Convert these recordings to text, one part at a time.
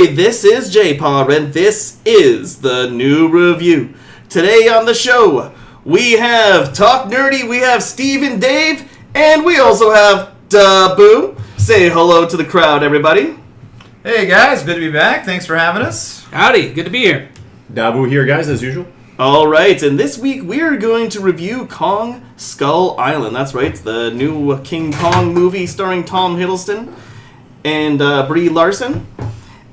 this is Jpar, and this is the new review. Today on the show, we have Talk Nerdy, we have Steve and Dave, and we also have Dabu. Say hello to the crowd, everybody. Hey guys, good to be back. Thanks for having us. Howdy, good to be here. Dabu here, guys, as usual. All right, and this week we're going to review Kong Skull Island. That's right, the new King Kong movie starring Tom Hiddleston and Brie Larson.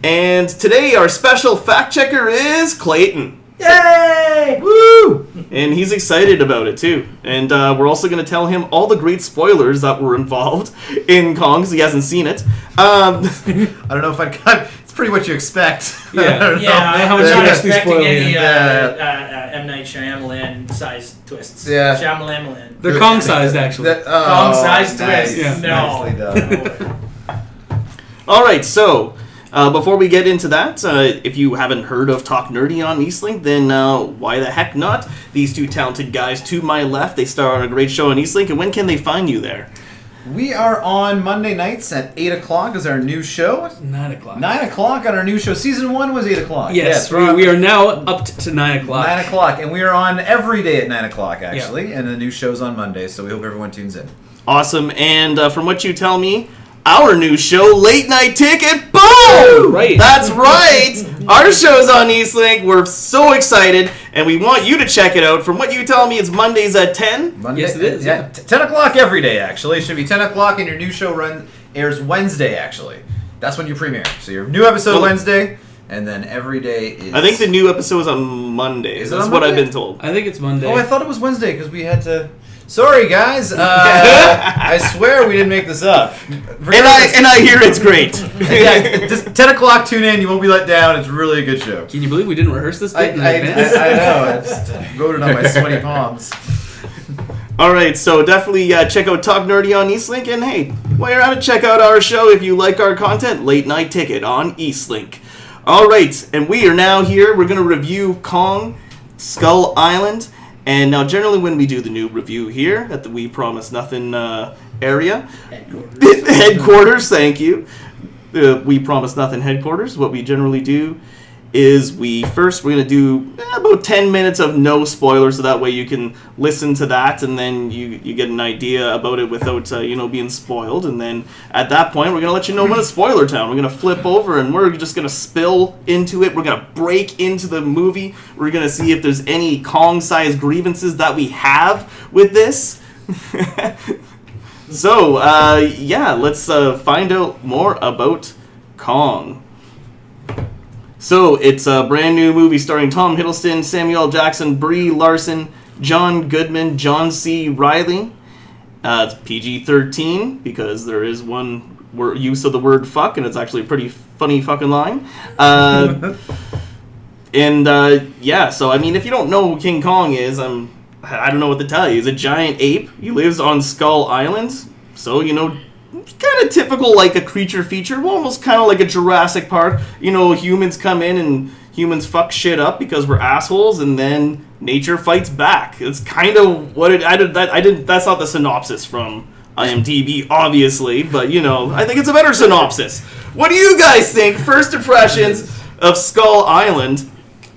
And today our special fact checker is Clayton. Yay! Woo! And he's excited about it too. And we're also going to tell him all the great spoilers that were involved in Kong, because he hasn't seen it. I don't know if I'd got... It's pretty what you expect. How much I'm not actually expecting spoil any you? M. Night Shyamalan-sized twists. Yeah. Shyamalan. They're Kong-sized, actually. Kong-sized twist. Yeah. No. Nicely done. All right, so before we get into that, if you haven't heard of Talk Nerdy on Eastlink, then why the heck not? These two talented guys to my left, they star on a great show on Eastlink, and when can they find you there? We are on Monday nights at 8 o'clock is our new show. 9 o'clock. 9 o'clock on our new show. Season 1 was 8 o'clock. Yes, we're on we are now up to 9 o'clock. 9 o'clock, and we are on every day at 9 o'clock, actually, and the new show's on Monday, so we hope everyone tunes in. Awesome, and from what you tell me, our new show, Late Night Ticket, boom! Right. That's right! Our show's on Eastlink, we're so excited, and we want you to check it out. From what you tell me, it's Mondays at 10? Monday, Yes, it is, yeah. 10 o'clock every day, actually. It should be 10 o'clock, and your new show airs Wednesday, actually. That's when you premiere. So your new episode Wednesday, and then every day is... I think the new episode is on Mondays. Is it That's on what I've Monday? been told. I think it's Monday. Oh, I thought it was Wednesday, because we had to... Sorry, guys. I swear we didn't make this up. And I hear it's great. Yeah, just 10 o'clock, tune in. You won't be let down. It's really a good show. Can you believe we didn't rehearse this I bit in advance? know. I just wrote it on my sweaty palms. All right, so definitely check out Talk Nerdy on Eastlink, and hey, while you're at it, check out our show if you like our content, Late Night Ticket on Eastlink. All right, and we are now here. We're going to review Kong Skull Island. And now, generally, when we do the new review here at the We Promise Nothing area, headquarters, thank you. We Promise Nothing headquarters, what we generally do is we're going to do about 10 minutes of no spoilers, so that way you can listen to that, and then you get an idea about it without being spoiled. And then at that point, we're going to let you know when it's spoiler time. We're going to flip over, and we're just going to spill into it. We're going to break into the movie. We're going to see if there's any Kong-sized grievances that we have with this. So, let's find out more about Kong. So, it's a brand new movie starring Tom Hiddleston, Samuel L. Jackson, Brie Larson, John Goodman, John C. Reilly. It's PG-13 because there is one use of the word fuck, and it's actually a pretty funny fucking line. So I mean, if you don't know who King Kong is, I don't know what to tell you. He's a giant ape. He lives on Skull Island. So, kind of typical, like a creature feature, almost kind of like a Jurassic Park. Humans come in and humans fuck shit up because we're assholes, and then nature fights back. It's kind of what it. That's not the synopsis from IMDb, obviously, but I think it's a better synopsis. What do you guys think? First impressions of Skull Island.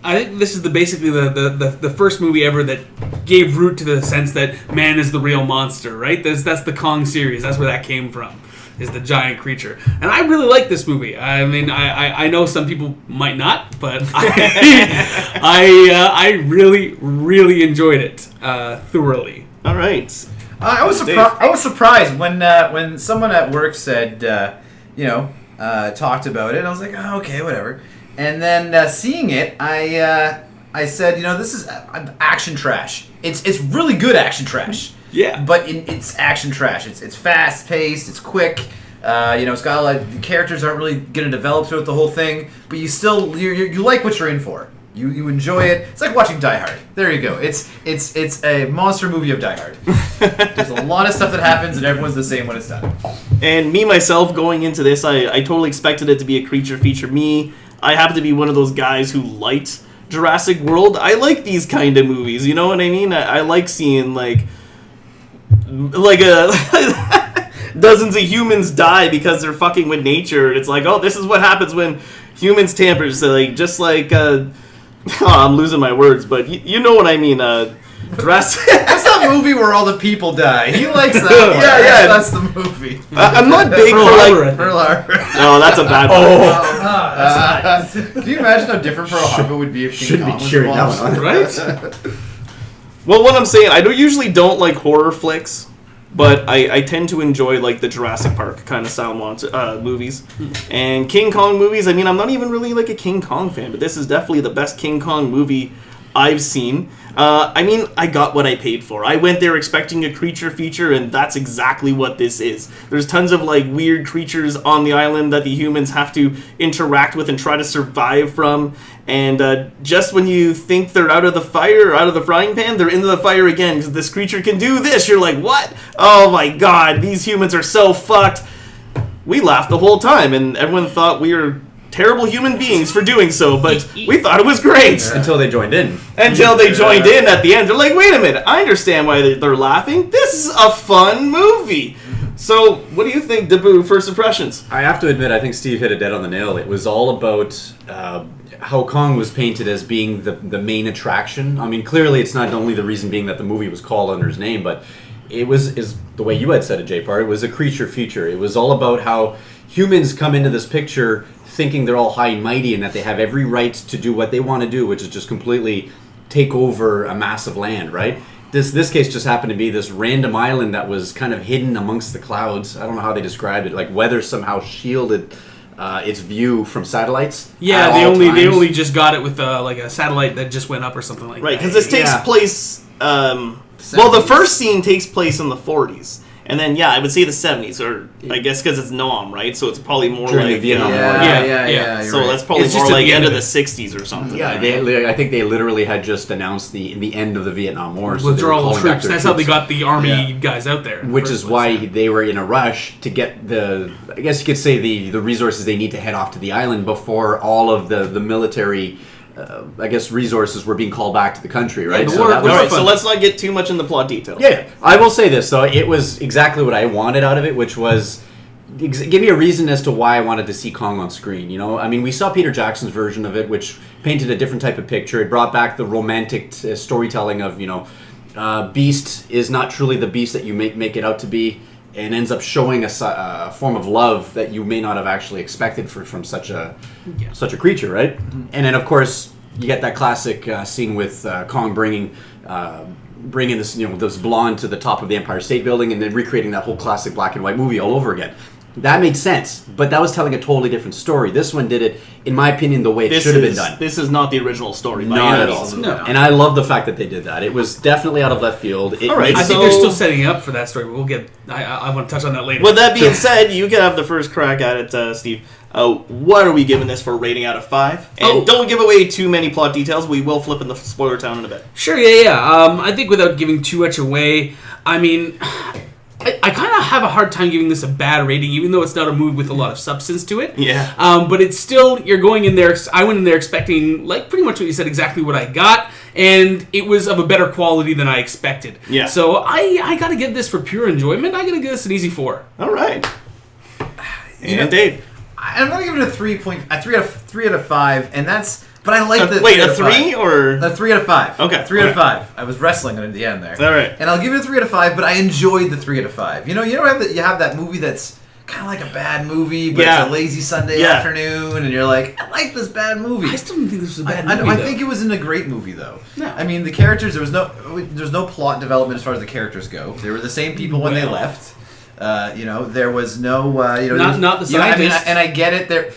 I think this is basically the first movie ever that gave root to the sense that man is the real monster, right? That's the Kong series. That's where that came from, is the giant creature. And I really like this movie. I mean, I know some people might not, but I really, really enjoyed it thoroughly. All right. I was surprised when someone at work said, talked about it. I was like, oh, okay, whatever. And then seeing it, I said, this is action trash. It's really good action trash. Yeah. But it's action trash. It's fast paced. It's quick. It's got the characters aren't really going to develop throughout the whole thing, but you still you like what you're in for. You enjoy it. It's like watching Die Hard. There you go. It's a monster movie of Die Hard. There's a lot of stuff that happens, and everyone's the same when it's done. And me myself going into this, I totally expected it to be a creature feature. I happen to be one of those guys who liked Jurassic World. I like these kind of movies, you know what I mean? I like seeing like a dozens of humans die because they're fucking with nature. And it's like, oh, this is what happens when humans tamper. So like, just like, I'm losing my words, but you know what I mean. Dress. That's that movie where all the people die. He likes that one. Yeah. That's the movie. I'm not big for like. Pearl Harbor. No, that's a bad one. Can you imagine how different Pearl Harbor would be if King Shouldn't Kong be was cheering involved? that one on. Right? Well, what I'm saying, I usually don't like horror flicks, but I tend to enjoy like the Jurassic Park kind of style movies. And King Kong movies, I mean, I'm not even really like a King Kong fan, but this is definitely the best King Kong movie I've seen. I mean, I got what I paid for. I went there expecting a creature feature, and that's exactly what this is. There's tons of like weird creatures on the island that the humans have to interact with and try to survive from. And just when you think they're out of the fire or out of the frying pan, they're into the fire again because this creature can do this. You're like, what? Oh my god, these humans are so fucked. We laughed the whole time, and everyone thought we were terrible human beings for doing so, but we thought it was great. Until they joined in. Until they joined in at the end. They're like, wait a minute, I understand why they're laughing. This is a fun movie. So, what do you think, Dabu, first impressions? I have to admit, I think Steve hit it dead on the nail. It was all about how Kong was painted as being the main attraction. I mean, clearly it's not only the reason being that the movie was called under his name, but it is the way you had said it, Jpar. It was a creature feature. It was all about how humans come into this picture thinking they're all high and mighty and that they have every right to do what they want to do, which is just completely take over a massive land, right? This case just happened to be this random island that was kind of hidden amongst the clouds. I don't know how they described it. Like weather somehow shielded its view from satellites. Yeah, at they all only times. just got it with like a satellite that just went up or something like Right, that. because this takes Yeah. place... well, the first scene takes place in the 40s. And then, yeah, I would say the 70s, or I guess because it's Nam, right? So it's probably more During the like... Vietnam War. Yeah. So that's probably It's more just at like the end end of of the it. 60s or something. Yeah, I think they literally had just announced the end of the Vietnam War. So they were Withdrawal calling of back troops. their That's how they troops. got the army Yeah. guys out there. in the Which first is place, why yeah. they were in a rush to get I guess you could say the resources they need to head off to the island before all of the military, I guess, resources were being called back to the country, right? the war- that war- All was, right, so let's not get too much in the plot details. yeah, I will say this, though. It was exactly what I wanted out of it, which was give me a reason as to why I wanted to see Kong on screen, you know? I mean, we saw Peter Jackson's version of it, which painted a different type of picture. It brought back the romantic storytelling of, you know, Beast is not truly the beast that you make it out to be, and ends up showing a form of love that you may not have actually expected from such a creature, right? And then, of course, you get that classic scene with Kong bringing this, you know, this blonde to the top of the Empire State Building, and then recreating that whole classic black and white movie all over again. That made sense, but that was telling a totally different story. This one did it, in my opinion, the way it should have been done. This is not the original story. by Not any at means. all. No. And I love the fact that they did that. It was definitely out of left field. It All right, made I think So- they're still setting up for that story, but we'll get. I want to touch on that later. With that being said, you can have the first crack at it, Steve. What are we giving this for rating out of 5? And don't give away too many plot details. We will flip in the spoiler town in a bit. Sure, yeah. I think without giving too much away, I mean, I kind of have a hard time giving this a bad rating, even though it's not a movie with a lot of substance to it. Yeah. But it's still, you're going in there, I went in there expecting, like, pretty much what you said, exactly what I got, and it was of a better quality than I expected. Yeah. So I gotta give this for pure enjoyment, I gotta give this an easy 4. All right. You know, And Dave. I'm gonna give it a 3 out of 5, and that's. But I like the Wait, 3 out a of 3 5. or? A 3 out of 5. Okay, 3 out of okay. 5. I was wrestling at the end there. All right. And I'll give it a 3 out of 5, but I enjoyed the 3 out of 5. You know you have that movie that's kind of like a bad movie, but Yeah. it's a lazy Sunday Yeah. afternoon, and you're like, I like this bad movie. I still don't think this was a bad I movie, I though. think it was in a great movie though. No. I mean the characters there's no plot development as far as the characters go. They were the same people when they Well. left. You know there was no you know Not the you know, I mean, scientist. and I get it there.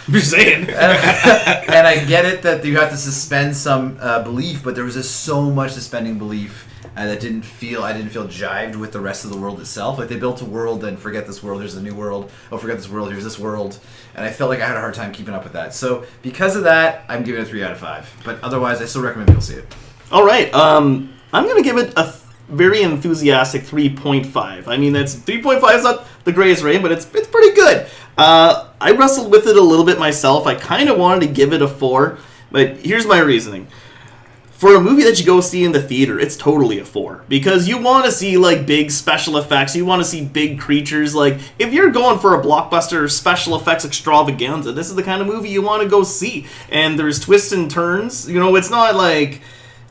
I'm just saying. And I get it that you have to suspend some belief, but there was just so much suspending belief that I didn't feel jived with the rest of the world itself. Like they built a world, then forget this world, here's a new world. Oh, forget this world, here's this world. And I felt like I had a hard time keeping up with that. So because of that, I'm giving it a 3 out of 5. But otherwise, I still recommend people see it. All right. I'm going to give it a very enthusiastic 3.5. I mean, that's 3.5 is not the greatest rating, but it's pretty good. I wrestled with it a little bit myself. I kind of wanted to give it a 4, but here's my reasoning. for a movie that you go see in the theater, it's totally a 4. Because you want to see, like, big special effects. You want to see big creatures. Like, if you're going for a blockbuster special effects extravaganza, this is the kind of movie you want to go see. And there's twists and turns. You know, it's not like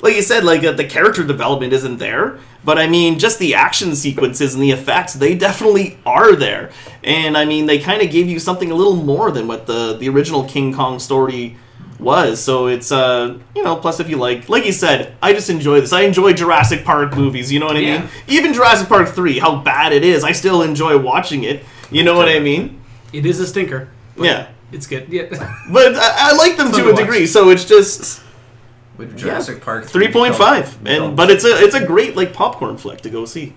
you said, like, the character development isn't there. But, I mean, just the action sequences and the effects, they definitely are there. And, I mean, they kind of gave you something a little more than what the original King Kong story was. So it's plus if you like you said, I just enjoy this. I enjoy Jurassic Park movies, you know what I mean? Even Jurassic Park 3, how bad it is, I still enjoy watching it, you know what I mean? It is a stinker. Yeah, it's good. Yeah. But I like them to a degree, so it's just with Jurassic Park 3.5, but it's a great, like, popcorn flick to go see.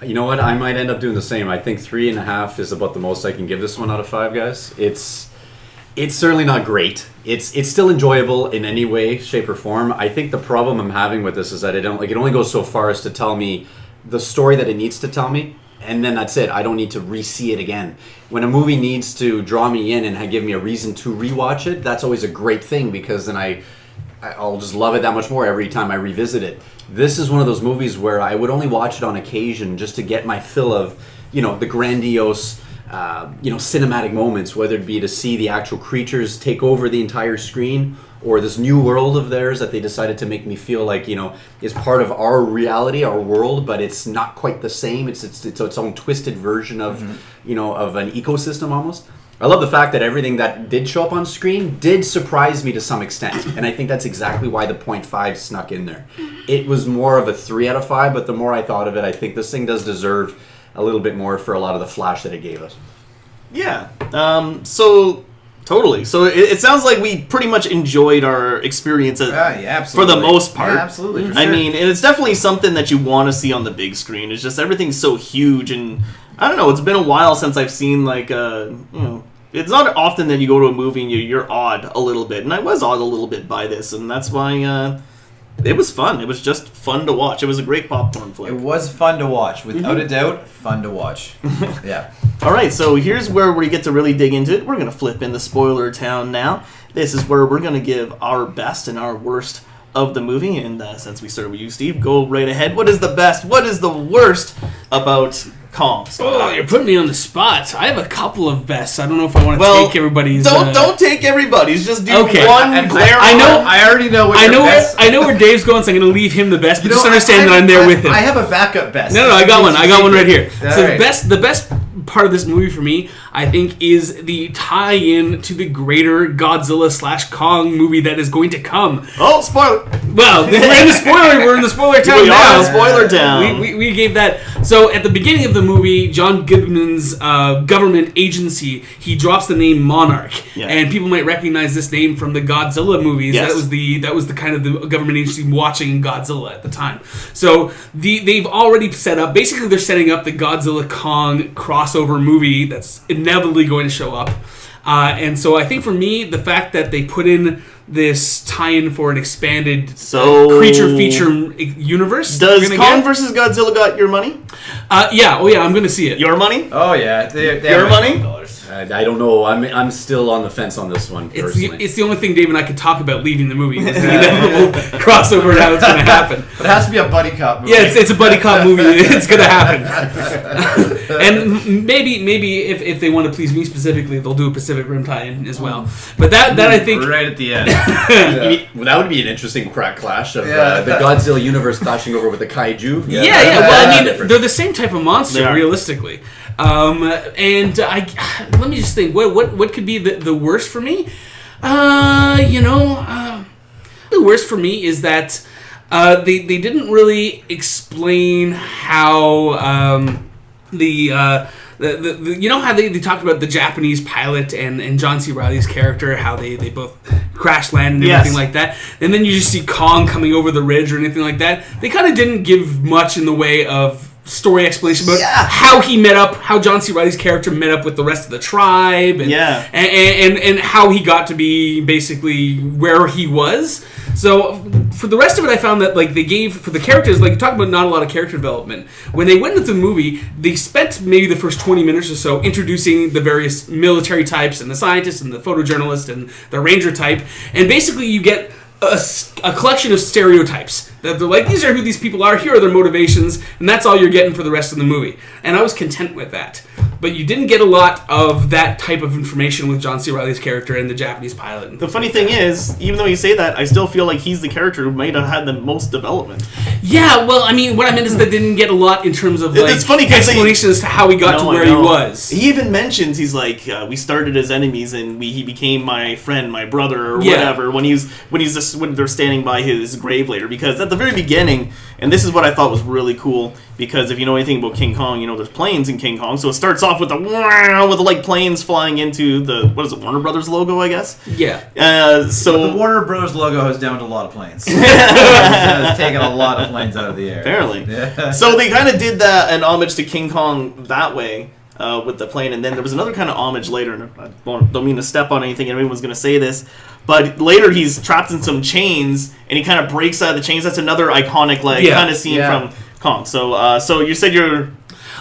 You know what, I might end up doing the same. I think 3.5 is about the most I can give this one out of 5, guys. It's certainly not great. It's still enjoyable in any way, shape, or form. I think the problem I'm having with this is that it only goes so far as to tell me the story that it needs to tell me, and then that's it. I don't need to re-see it again. When a movie needs to draw me in and give me a reason to rewatch it, that's always a great thing, because then I'll just love it that much more every time I revisit it. This is one of those movies where I would only watch it on occasion just to get my fill of, the grandiose, cinematic moments, whether it be to see the actual creatures take over the entire screen, or this new world of theirs that they decided to make me feel like, is part of our reality, our world, but it's not quite the same. It's its own twisted version of, of an ecosystem almost. I love the fact that everything that did show up on screen did surprise me to some extent, and I think that's exactly why the 0.5 snuck in there. It was more of a 3 out of 5, but the more I thought of it, I think this thing does deserve a little bit more for a lot of the flash that it gave us. Yeah. So totally. So it sounds like we pretty much enjoyed our experience for the most part. Yeah, absolutely. For sure. I mean, and it's definitely something that you want to see on the big screen. It's just everything's so huge, and I don't know. It's been a while since I've seen it's not often that you go to a movie and you're awed a little bit, and I was awed a little bit by this, and that's why. It was fun. It was just fun to watch. It was a great popcorn flick. It was fun to watch. Without a doubt, fun to watch. Yeah. All right, so here's where we get to really dig into it. We're going to flip into spoiler town now. This is where we're going to give our best and our worst of the movie. And since we started with you, Steve, go right ahead. What is the best? What is the worst about Kong? Oh, you're putting me on the spot. I have a couple of bests. I don't know if I want to take everybody's. Don't take everybody's. Just do one glare. I already know what your best. I know where Dave's going, so I'm going to leave him the best. But just understand that I'm there with him. I have a backup best. No, I got one. I got one right here. All so right. the best part of this movie for me, I think, is the tie-in to the greater Godzilla/Kong movie that is going to come. Oh, spoiler! Well, we're in the spoiler town we now. are in spoiler town. We gave that. So at the beginning of the movie, John Goodman's government agency, he drops the name Monarch, and people might recognize this name from the Godzilla movies. Yes. That was the kind of the government agency watching Godzilla at the time. So they've already set up. Basically, they're setting up the Godzilla Kong crossover movie that's inevitably going to show up. And so I think for me, the fact that they put in this tie-in for an expanded creature feature universe. Does Kong vs. Godzilla got your money? Yeah. Oh yeah, I'm gonna see it. Your money? Oh yeah. They your money? I don't know. I'm still on the fence on this one, personally. It's the only thing Dave and I could talk about leaving the movie. It's the inevitable crossover and how it's going to happen. But it has to be a buddy cop movie. Yeah, it's a buddy cop movie. It's going to happen. And maybe if they want to please me specifically, they'll do a Pacific Rim tie-in as well. But that I think... Right at the end. Well, that would be an interesting clash of the Godzilla universe clashing over with the kaiju. Yeah. Well, I mean, they're the same type of monster, realistically. And let me just think. What could be the worst for me? The worst for me is that they didn't really explain how you know how they talked about the Japanese pilot and John C. Reilly's character, how they both crash land and everything like that, and then you just see Kong coming over the ridge or anything like that. They kind of didn't give much in the way of story explanation about how John C. Reilly's character met up with the rest of the tribe, and how he got to be basically where he was. So for the rest of it, I found that they gave for the characters, you talked about not a lot of character development. When they went into the movie, they spent maybe the first 20 minutes or so introducing the various military types and the scientists and the photojournalist and the ranger type, and basically you get a collection of stereotypes that they're like, these are who these people are, here are their motivations, and that's all you're getting for the rest of the movie. And I was content with that. But you didn't get a lot of that type of information with John C. Reilly's character and the Japanese pilot. The funny thing is, even though you say that, I still feel like he's the character who might have had the most development. Yeah, well, I mean, what I meant is that they didn't get a lot in terms of like It's funny 'cause explanation as to how he got to where he was. He even mentions, he's like, we started as enemies and he became my friend, my brother, or Yeah. whatever. When they're standing by his grave later, because at the very beginning, and this is what I thought was really cool, because if you know anything about King Kong, you know there's planes in King Kong, so it starts off with the like planes flying into the Warner Brothers logo, I guess. Yeah. So The Warner Bros. Logo has downed a lot of planes. It's taken a lot of planes out of the air. apparently, Yeah. so they kind of did that an homage to King Kong that way. With the plane, and then there was another kind of homage later, and I don't mean to step on anything, and everyone's going to say this, but later he's trapped in some chains, and he kind of breaks out of the chains. That's another iconic, kind of scene from Kong. So you said you're...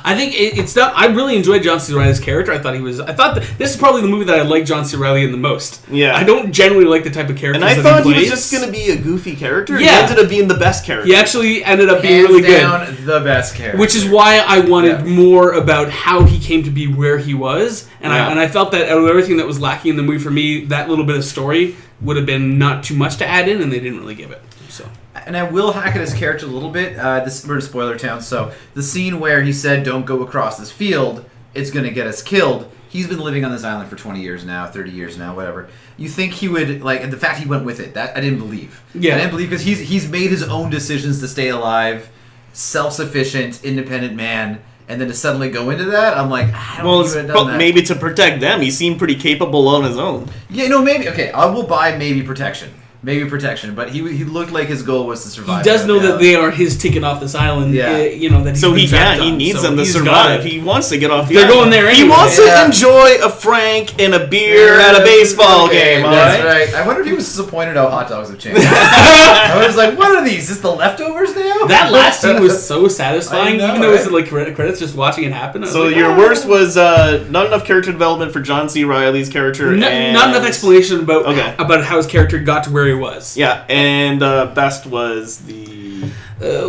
I think it's not. I really enjoyed John C. Reilly's character. I thought that this is probably the movie that I like John C. Reilly in the most. Yeah. I don't generally like the type of characters And I that thought he he was plays. just going to be a goofy character. Yeah. He ended up being the best character. He actually ended up being Hands really good. down, the best character. Which is why I wanted Yeah. more about how he came to be where he was, and Yeah. I felt that out of everything that was lacking in the movie for me, that little bit of story would have been not too much to add in, and they didn't really give it. So And I will hack at his character a little bit. We're in spoiler town, so the scene where he said, "Don't go across this field, it's going to get us killed." He's been living on this island for 20 years now, 30 years now, whatever. You think he would, like, and the fact he went with it, that I didn't believe. Yeah. I didn't believe because he's made his own decisions to stay alive, self-sufficient, independent man, and then to suddenly go into that, I'm like, I don't Well, think it's he would have done that. maybe to protect them. He seemed pretty capable on his own. Yeah, no, maybe. Okay, I will buy maybe protection. Maybe protection, but he looked like his goal was to survive. he does know that Yeah. they are his ticket off this island. Yeah. That he's So been trapped he on. needs So them to he's got survive. it. He wants to get off the They're island. going there He anyway. wants Yeah. to enjoy a Frank and a beer at a baseball game, all That's right? right. I wonder if he was disappointed how hot dogs have changed. I was like, what are these? Is this the leftovers now? That last scene was so satisfying, I know, even though it was right? like credits just watching it happen. I was So like, your "Ah." worst was not enough character development for John C. Reilly's character. and Not enough explanation about Okay. about how his character got to where he was. Yeah, and best was the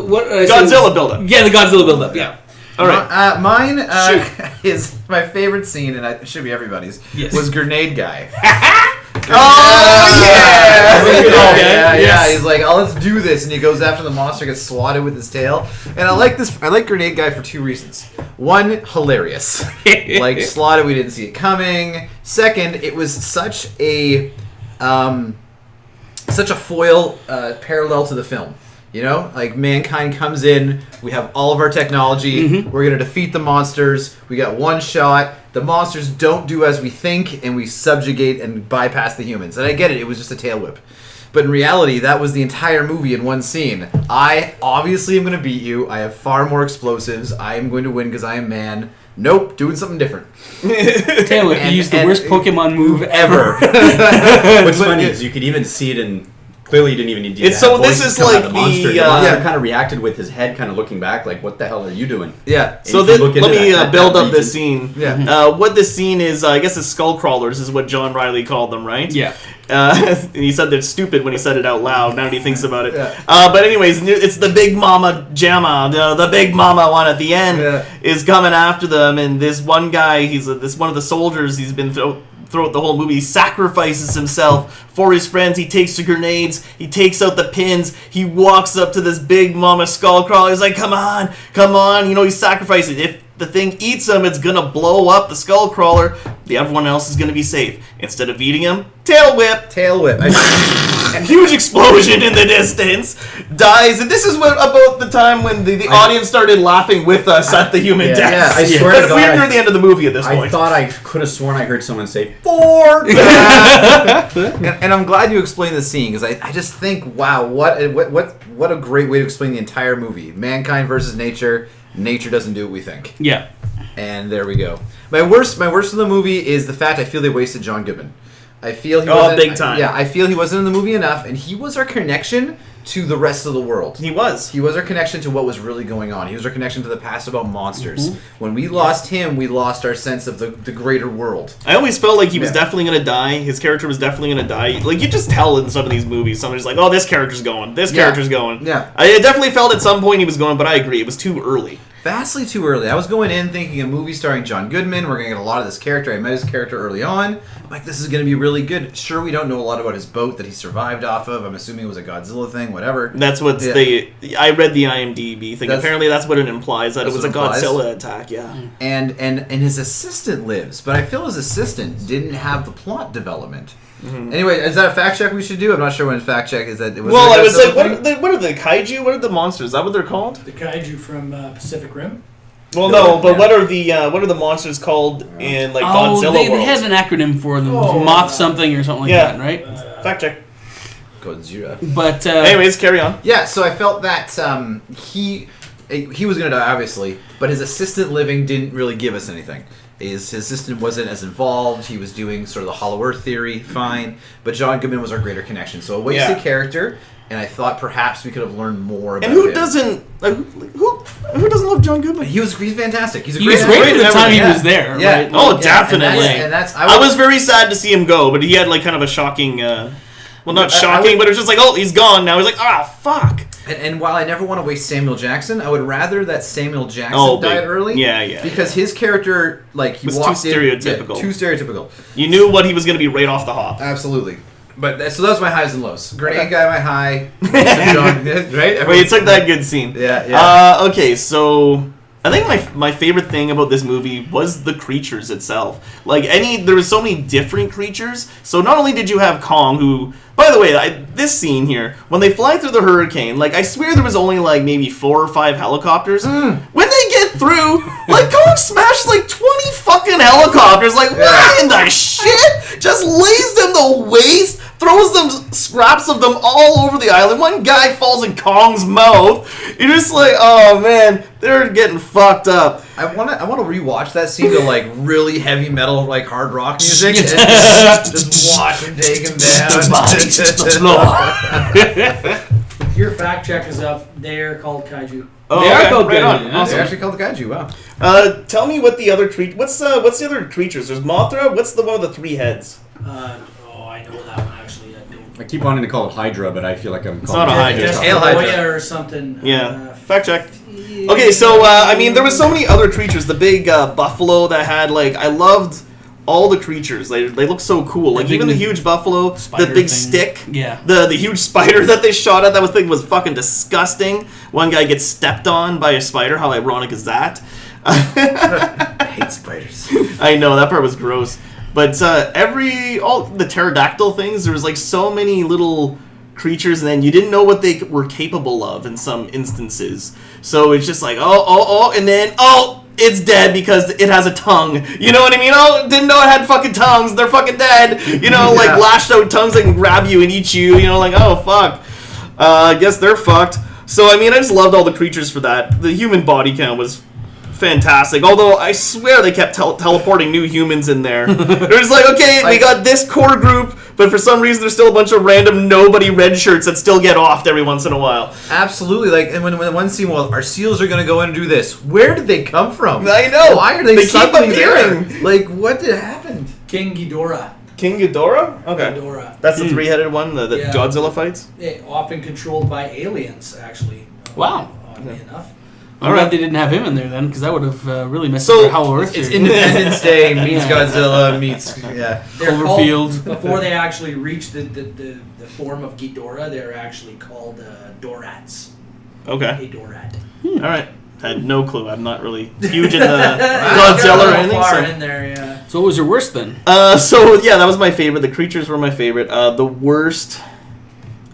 What did I say? Godzilla buildup. Yeah, the Godzilla buildup. Yeah. All right. Mine Shoot. is my favorite scene, and it should be everybody's. Yes. Was Grenade Guy. Oh yeah! Yeah. Yes. He's like, oh, let's do this, and he goes after the monster, gets swatted with his tail. And I like this. I like Grenade Guy for two reasons. One, hilarious. Like slotted, we didn't see it coming. Second, it was such a foil parallel to the film. You know, like mankind comes in, we have all of our technology, we're gonna defeat the monsters, we got one shot, the monsters don't do as we think, and we subjugate and bypass the humans. And I get it, it was just a tail whip. But in reality, that was the entire movie in one scene. I obviously am gonna beat you, I have far more explosives, I am going to win because I am man. Nope, doing something different. Taylor, you And- used the and- worst Pokemon move Ever. What's funny is you could even see it in. Clearly, you didn't even need to. It's so- this is like the, monster. The yeah. monster kind of reacted with his head kind of looking back, like, "What the hell are you doing?" Yeah. So if you then, look let into me that build up region- this scene. Yeah. What this scene is, I guess it's skull crawlers is what John Reilly called them, right? Yeah. And he said they're stupid when he said it out loud. Now that he thinks about it. Yeah. But anyways, it's the Big Mama Jamma. The Big Mama one at the end Yeah. is coming after them, and this one guy, this one of the soldiers. He's been throughout the whole movie. He sacrifices himself for his friends. He takes the grenades. He takes out the pins. He walks up to this Big Mama skull crawler. He's like, come on. You know, he's sacrificing. If the thing eats him, it's gonna blow up the skull crawler. Everyone else is gonna be safe. Instead of eating him, tail whip. Tail whip. A huge explosion in the distance. Dies. And this is about the time when the audience started laughing with us at the human deaths. yeah, I swear to But God, we're near the end of the movie at this I point. thought I could have sworn I heard someone say, And I'm glad you explained the scene because I just think, wow, what a great way to explain the entire movie. Mankind versus nature. Nature doesn't do what we think. Yeah. And there we go. My worst in the movie is the fact I feel they wasted John Goodman. I feel he Oh, wasn't, big time. Yeah, I feel he wasn't in the movie enough, and he was our connection to the rest of the world. He was. He was our connection to what was really going on. He was our connection to the past about monsters. When we lost him, we lost our sense of the greater world. I always felt like he was definitely going to die. His character was definitely going to die. Like, you just tell in some of these movies, somebody's like, oh, this character's going. This character's going. Yeah. I definitely felt at some point he was going, but I agree. It was too early. Vastly too early. I was going in thinking a movie starring John Goodman. We're going to get a lot of this character. I met his character early on. I'm like, this is going to be really good. Sure, we don't know a lot about his boat that he survived off of. I'm assuming it was a Godzilla thing, whatever. That's what I read the IMDb thing. Apparently that's what it implies, that it was a Godzilla attack, And his assistant lives, but I feel his assistant didn't have the plot development. Anyway, is that a fact check we should do? I'm not sure when fact check is. That I was like, what are the kaiju? What are the monsters? Is that what they're called? The kaiju from Pacific Rim. Well, no, but what are the monsters called in like Godzilla they world? have an acronym for them, Oh, Moth something or something like that, right? Fact check. Godzilla. But anyways, carry on. Yeah, so I felt that he was going to die, obviously, but his assistant living didn't really give us anything. His assistant wasn't as involved. He was doing sort of the Hollow Earth theory, fine. But John Goodman was our greater connection. So a wasted character, and I thought perhaps we could have learned more about him. And who doesn't? Who doesn't love John Goodman? He's fantastic. He's a he was great for the time he was there. Yeah. Right? Oh, definitely. And that's I was very sad to see him go, but he had like kind of a shocking. Well, not shocking, but it was just like, oh, he's gone now. He's like, fuck. And while I never want to waste Samuel Jackson, I would rather that Samuel Jackson died early. Yeah. Because his character, like, he was walked too stereotypical. too stereotypical. You knew what he was going to be right off the hop. Absolutely. But so those are my highs and lows. Grenade guy, my high. John, right? Well, you took that good scene. Yeah. Okay, so I think my favorite thing about this movie was the creatures itself. Like there was so many different creatures. So not only did you have Kong, who, by the way, this scene here, when they fly through the hurricane, like I swear there was only like maybe 4 or 5 helicopters. When they get through, like Kong smashed like 20 fucking helicopters. Like what in the shit? Just lays them to waste. Throws them scraps of them all over the island. One guy falls in Kong's mouth. You're just like, oh man, they're getting fucked up. I want to rewatch that scene to like really heavy metal, like hard rock music. Just watch him take him down. Your fact check is up. They're called kaiju. Oh, they are called right kaiju. on. They're actually called the kaiju. Wow. Tell me what the other what's the other creatures? There's Mothra. What's the one with the 3 heads? I know that one actually. I keep wanting to call it Hydra, but I feel like I'm It's calling not a it Hydra. Just Hail Hydra. Hoya or something. Yeah. Fact check. Okay, so I mean, there was so many other creatures. The big buffalo that had like I loved all the creatures. They look so cool. Like even the huge buffalo, the big stick, the huge spider that they shot at. That thing was fucking disgusting. One guy gets stepped on by a spider. How ironic is that? I hate spiders. I know that part was gross. But all the pterodactyl things, there was like so many little creatures, and then you didn't know what they were capable of in some instances. So it's just like, and then, it's dead because it has a tongue. You know what I mean? Oh, didn't know it had fucking tongues. They're fucking dead. You know, like lashed out tongues that can grab you and eat you. You know, like, oh, fuck. I guess they're fucked. So, I mean, I just loved all the creatures for that. The human body count was fantastic. Although I swear they kept teleporting new humans in there. It was like, okay, we got this core group, but for some reason there's still a bunch of random nobody red shirts that still get offed every once in a while. Absolutely. Like, and when one scene, well, our seals are going to go in and do this. Where did they come from? I know. Why are they keep suddenly appearing. there? Like, what did happen? King Ghidorah. King Ghidorah? Okay. Ghidorah. That's the 3-headed one that Godzilla fights? Often controlled by aliens, actually. Wow. Oddly enough. I'm glad they didn't have him in there then, because that would have really messed up their Hollow Earth It's theory. Independence Day meets Godzilla meets They're Cloverfield. called, before they actually reach the form of Ghidorah, they're actually called Dorats. Okay. A Dorat. All right. I had no clue. I'm not really huge in the Godzilla or anything. Far So. in there, yeah. So what was your worst then? So yeah, that was my favorite. The creatures were my favorite. The worst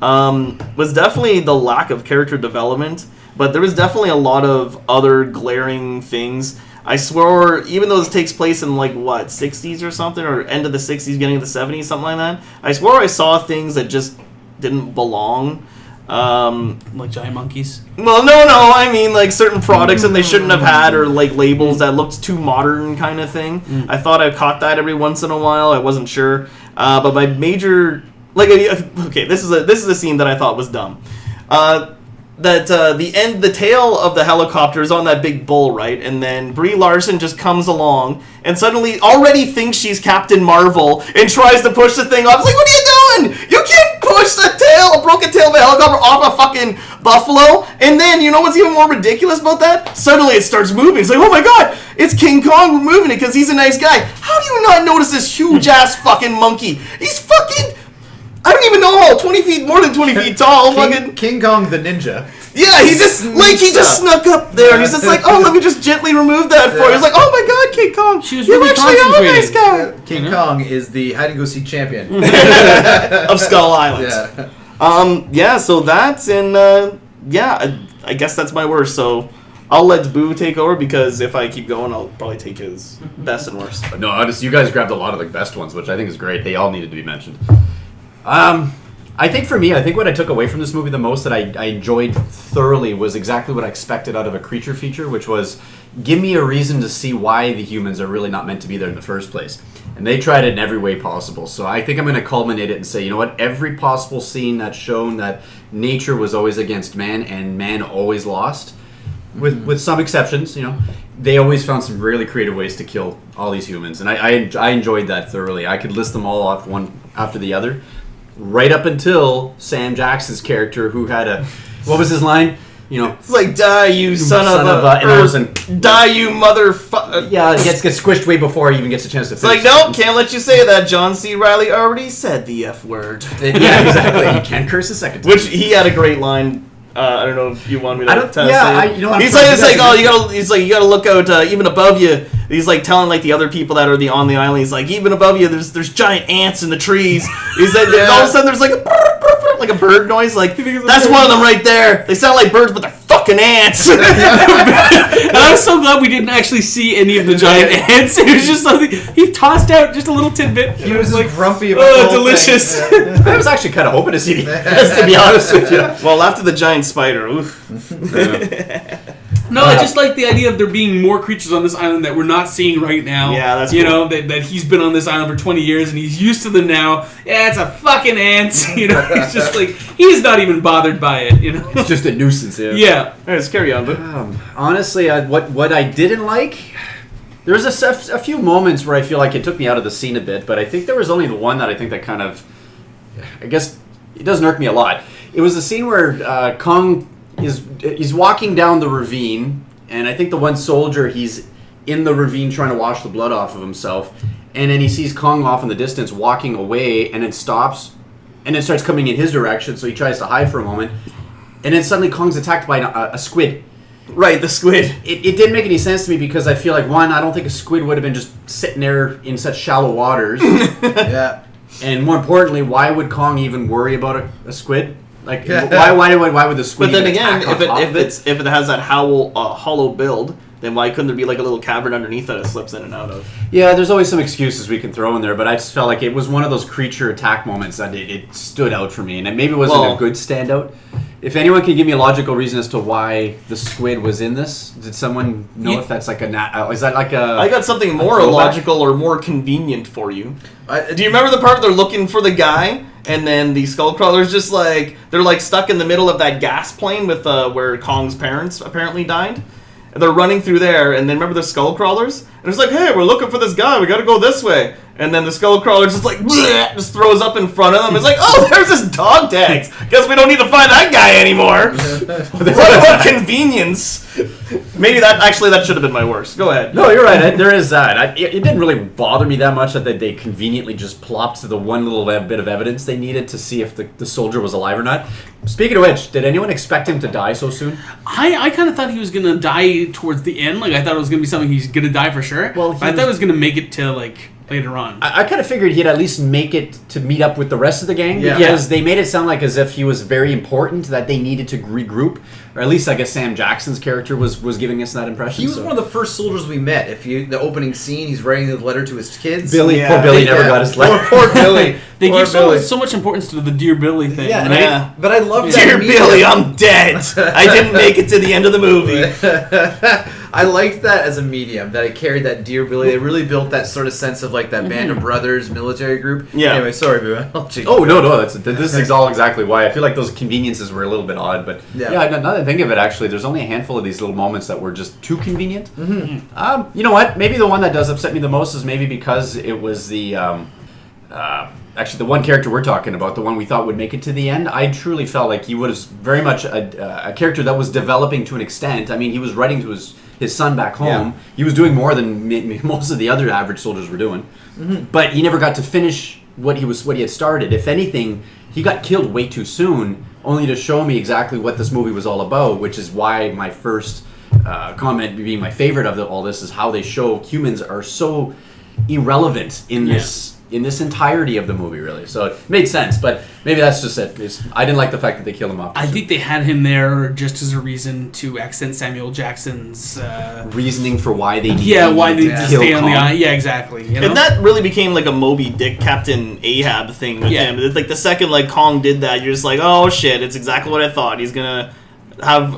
was definitely the lack of character development, but there was definitely a lot of other glaring things. I swore, even though this takes place in like what 60s or something, or end of the 60s, beginning of the 70s, something like that. I swore I saw things that just didn't belong. Like giant monkeys? Well, no, I mean like certain products that they shouldn't have had, or like labels that looked too modern kind of thing. I thought I caught that every once in a while. I wasn't sure, but my major, like, okay, this is a scene that I thought was dumb. the tail of the helicopter is on that big bull, right? And then Brie Larson just comes along and suddenly already thinks she's Captain Marvel and tries to push the thing off. It's like, what are you doing? You can't push a broken tail of a helicopter off a fucking buffalo. And then, you know what's even more ridiculous about that? Suddenly it starts moving. It's like, oh my god, it's King Kong removing it because he's a nice guy. How do you not notice this huge ass fucking monkey? He's fucking... I don't even know how 20 feet, more than 20 feet tall. King Kong the ninja. Yeah, he just snuck up there, and he's just like, oh, let me just gently remove that for you. He's like, oh my god, King Kong, She was you're really actually a nice concentrating. guy. King Kong is the hide and go seek champion. Of Skull Island. Yeah. So that's I guess that's my worst. So I'll let Boo take over because if I keep going, I'll probably take his best and worst. No, you guys grabbed a lot of the best ones, which I think is great. They all needed to be mentioned. I think for me, what I took away from this movie the most that I enjoyed thoroughly was exactly what I expected out of a creature feature, which was give me a reason to see why the humans are really not meant to be there in the first place. And they tried it in every way possible. So I think I'm going to culminate it and say, you know what, every possible scene that's shown that nature was always against man and man always lost, with some exceptions, they always found some really creative ways to kill all these humans. And I enjoyed that thoroughly. I could list them all off one after the other. Right up until Sam Jackson's character, who had what was his line? It's like, die you son of a... die you motherfucker. Yeah, it gets squished way before he even gets a chance to finish. It's like, nope, can't let you say that. John C. Reilly already said the F word. Yeah, exactly. You can't curse a second time. Which, he had a great line. I don't know if you want me to say it. He's like, you gotta look out even above you. He's like telling like the other people that are on the island. He's like, even above you, there's giant ants in the trees. He said, all of a sudden there's like a bird noise. Like, that's one of them right there. They sound like birds, but they're fucking ants. And I'm so glad we didn't actually see any of the giant ants. It was just something he tossed out, just a a tidbit. He was like grumpy about oh, the whole delicious. thing. I was actually kind of hoping to see the ants, to be honest with you. Well, after the giant spider, oof. No, I just like the idea of there being more creatures on this island that we're not seeing right now. Yeah, that's cool. That he's been on this island for 20 years and he's used to them now. Yeah, it's a fucking ant. It's just like he's not even bothered by it. It's just a nuisance. Yeah. All right, let's carry on. But honestly, what I didn't like, there was a few moments where I feel like it took me out of the scene a bit, but I think there was only the one that I think that kind of, I guess, it doesn't irk me a lot. It was the scene where Kong he's walking down the ravine, and I think the one soldier, he's in the ravine trying to wash the blood off of himself, and then he sees Kong off in the distance walking away, and then stops, and then starts coming in his direction, so he tries to hide for a moment, and then suddenly Kong's attacked by a squid. Right, the squid. It didn't make any sense to me because I feel like, one, I don't think a squid would have been just sitting there in such shallow waters. Yeah. And more importantly, why would Kong even worry about a squid? Like, why would the squid? But then again, attack on top of if it has that hollow build, then why couldn't there be like a little cavern underneath that it slips in and out of? Yeah, there's always some excuses we can throw in there, but I just felt like it was one of those creature attack moments that it stood out for me, and it maybe wasn't a good standout. If anyone can give me a logical reason as to why the squid was in this, did someone know if that's like is that like a? I got something more illogical or more convenient for you. Do you remember the part where they're looking for the guy, and then the Skullcrawler's just like they're like stuck in the middle of that gas plane with where Kong's parents apparently died? And they're running through there, and then remember the Skullcrawlers? And it's like, hey, we're looking for this guy, we gotta go this way. And then the Skullcrawler just like, bleh, just throws up in front of them. It's like, oh, there's this dog tags. Guess we don't need to find that guy anymore. What convenience. Maybe that should have been my worst. Go ahead. No, you're right. There is that. It didn't really bother me that much that they conveniently just plopped the one little bit of evidence they needed to see if the soldier was alive or not. Speaking of which, did anyone expect him to die so soon? I kind of thought he was going to die towards the end. Like, I thought it was going to be something he's going to die for sure. Well, I thought he was going to make it to, like, later on. I kind of figured he'd at least make it to meet up with the rest of the gang because they made it sound like as if he was very important, that they needed to regroup. or at least I guess Sam Jackson's character was giving us that impression. He was one of the first soldiers we met. The opening scene, he's writing the letter to his kids. Billy, Yeah. poor Billy never got his letter. Poor Billy. They Poor give Billy. so much importance to the Dear Billy thing, Yeah, right? Yeah. But I love that. Dear medium. Billy, I'm dead. I didn't make it to the end of the movie. I liked that as a medium, that it carried that Dear Billy. It really built that sort of sense of like that band of brothers military group. Yeah. Anyway, sorry, Boo. I'll change Oh it. no, this is all exactly why. I feel like those conveniences were a little bit odd, but Yeah. now that I think of it, actually, there's only a handful of these little moments that were just too convenient. You know what? Maybe the one that does upset me the most is maybe because it was the actually the one character we're talking about, the one we thought would make it to the end. I truly felt like he was very much a character that was developing to an extent. I mean, he was writing to his son back home. Yeah. He was doing more than most of the other average soldiers were doing, but he never got to finish what he had started. If anything, he got killed way too soon, only to show me exactly what this movie was all about, which is why my first comment being my favorite of all this is how they show humans are so irrelevant in this entirety of the movie, really. So it made sense, but maybe that's just it. I didn't like the fact that they killed him off. I think they had him there just as a reason to accent Samuel Jackson's reasoning for why they needed why they to to kill stay on the Kong. island. Yeah, exactly. You know? And that really became like a Moby Dick Captain Ahab thing with Yeah. him. It's like the second like Kong did that, you're just like, oh shit, it's exactly what I thought. He's gonna have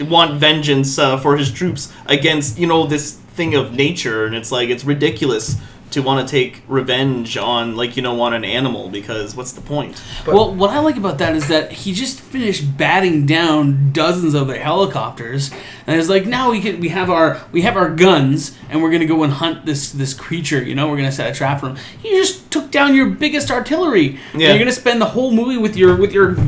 want vengeance for his troops against this thing of nature, and it's like it's ridiculous to want to take revenge on on an animal, because what's the point? Well, what I like about that is that he just finished batting down dozens of their helicopters, and it's like now we have our guns, and we're gonna go and hunt this creature. We're gonna set a trap for him. He just took down your biggest artillery. And Yeah. you're gonna spend the whole movie with your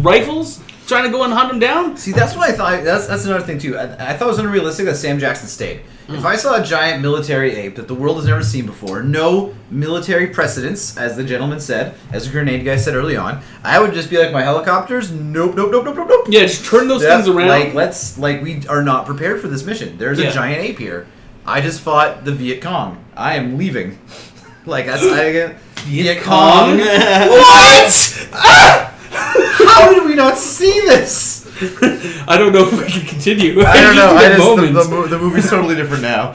rifles trying to go and hunt him down. See, that's what I thought. That's another thing too. I thought it was unrealistic that Sam Jackson stayed. If I saw a giant military ape that the world has never seen before, no military precedents, as the gentleman said, as the grenade guy said early on, I would just be like, my helicopters, nope. Yeah, just turn those Yeah, things around. we are not prepared for this mission. There's Yeah. a giant ape here. I just fought the Viet Cong. I am leaving. Viet Cong? What? How did we not see this? I don't know if we can continue. I don't know. Moments. The movie's totally different now.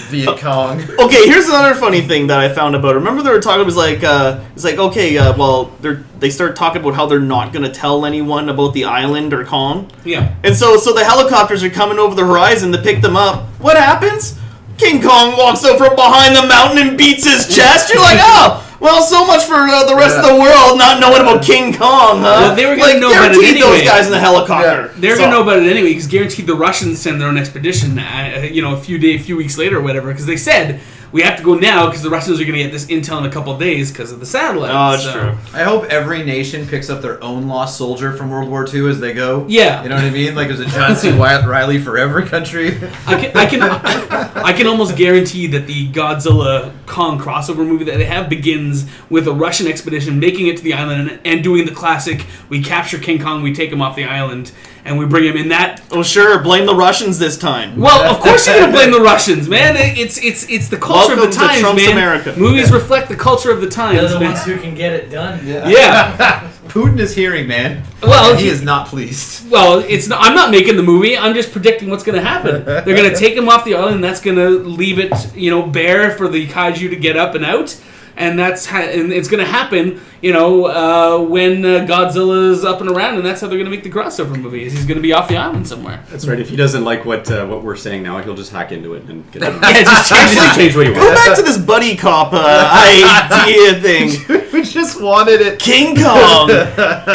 Viet Cong. Okay, here's another funny thing that I found about it. Remember they were talking, it was like, they start talking about how they're not going to tell anyone about the island or Kong. Yeah. And so the helicopters are coming over the horizon to pick them up. What happens? King Kong walks out from behind the mountain and beats his chest. You're like, oh, well, so much for the rest of the world not knowing about King Kong, huh? Well, they were gonna know about it guaranteed anyway. those guys in the helicopter. They're gonna know about it anyway, because guaranteed the Russians send their own expedition. A few weeks later or whatever, because they said we have to go now because the Russians are gonna get this intel in a couple of days because of the satellite. Oh, that's true. I hope every nation picks up their own lost soldier from World War II as they go. Yeah. You know what I mean? Like there's a John C. Riley for every country. I can almost guarantee that the Godzilla Kong crossover movie that they have begins with a Russian expedition making it to the island and doing the classic: we capture King Kong, we take him off the island, and we bring him in that. Oh, sure, blame the Russians this time. Well, of course you're gonna blame the Russians, man. It's the culture Welcome of the times, to Trump's man. America. Movies reflect the culture of the times, They're the man. ones who can get it done. Yeah. Putin is hearing, man. Well, And he is not pleased. Well, it's not, I'm not making the movie. I'm just predicting what's going to happen. They're going to take him off the island, and that's going to leave it, bare for the kaiju to get up and out. And and it's going to happen, when Godzilla's up and around, and that's how they're going to make the crossover movie. Is he's going to be off the island somewhere? That's right. If he doesn't like what we're saying now, he'll just hack into it and get Yeah, just change what he Go wants. back to this buddy cop idea thing. We just wanted it. King Kong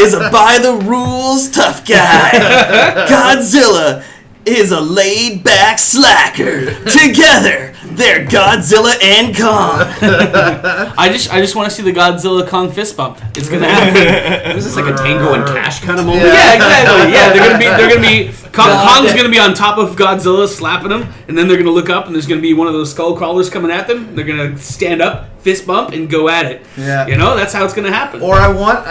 is a by-the-rules tough guy. Godzilla is a laid-back slacker. Together, they're Godzilla and Kong. I just want to see the Godzilla Kong fist bump. It's going to happen. Is this like a Tango and Cash kind of moment? Yeah, exactly. Yeah, they're gonna be Kong's going to be on top of Godzilla, slapping him, and then they're going to look up, and there's going to be one of those skull crawlers coming at them. They're going to stand up, fist bump, and go at it. Yeah. You know, that's how it's going to happen. Or I want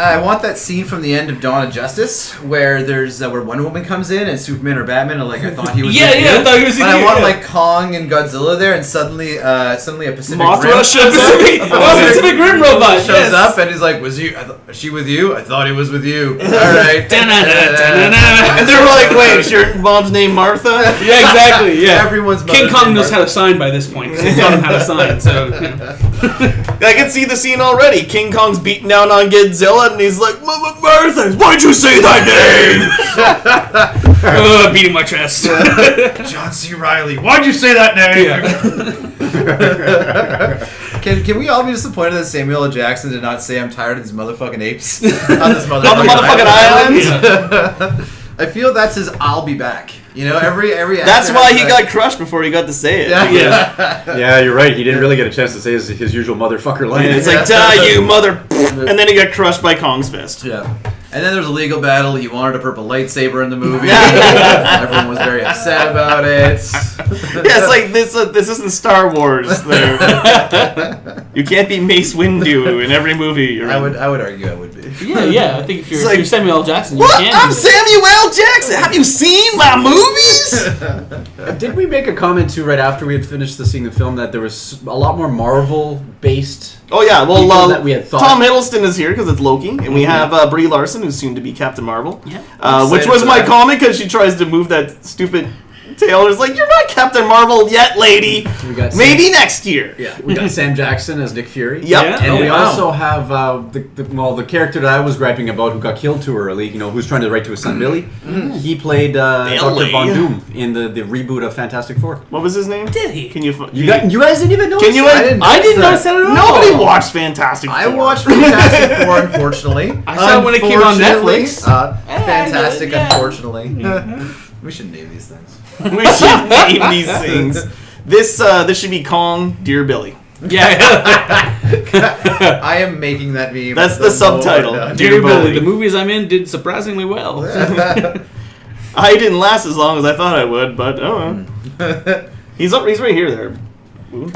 that scene from the end of Dawn of Justice where there's where Wonder Woman comes in and Superman or Batman are like, I thought he was. Yeah, with you. I thought he was. But I want like Kong and Godzilla there, and suddenly a Pacific Mothra Rim shows up. Pacific Rim robot shows up and he's like, "Was she with you? I thought he was with you." All right. And they're like, wait, is your mom's name Martha? Yeah, exactly. Yeah, Everyone's King mother's Kong name knows how to sign by this point. 'Cause they taught him how to sign. So I can see the scene already. King Kong's beating down on Godzilla, and he's like, Martha, why'd you say that name? beating my chest. John C. Reilly. Why'd you say that name? Can we all be disappointed that Samuel L. Jackson did not say I'm tired of these motherfucking apes on this motherfucking island? I feel that's his "I'll be back." You know, every That's actor why has he that- got crushed before he got to say it. Yeah, you're right. He didn't really get a chance to say his usual motherfucker line. And it's like, die, you mother... And then he got crushed by Kong's fist. Yeah. And then there was a legal battle. He wanted a purple lightsaber in the movie. Everyone was very upset about it. Yeah, it's like, this isn't Star Wars. You can't be Mace Windu in every movie you're in. I would argue I would be. Yeah. I think if It's you're, like, if you're Samuel L. Jackson, you What? can. I'm do that. Samuel L. Jackson. Have you seen my movies? Did we make a comment too right after we had finished seeing the film that there was a lot more Marvel-based? Oh yeah, People well, that we had thought- Tom Hiddleston is here because it's Loki, and we have Brie Larson, who's soon to be Captain Marvel. Yeah. Which Excited was for my that. comment because she tries to move that stupid tail. It's like, you're not Captain Marvel yet, lady. We got Maybe next year. Yeah, we got Sam Jackson as Nick Fury. Yep. Yeah. And Oh, we wow. also have the character that I was griping about who got killed too early, who's trying to write to his son Billy. He played Dr. Billy. Von Doom in the reboot of Fantastic Four. What was his name? Did he? Can you? You guys didn't even know. Can you? I didn't notice that at all. Nobody watched Fantastic Four. I watched Fantastic Four, unfortunately. I saw it when it came on Unfortunately. Netflix. Fantastic, Yeah. unfortunately. We should name these things. We should name these things. This should be Kong, Dear Billy. Yeah. I am making that meme. That's the subtitle. moment. Dear Billy, Billy. the movies I'm in did surprisingly well. I didn't last as long as I thought I would, but oh well. He's right here. There. Ooh,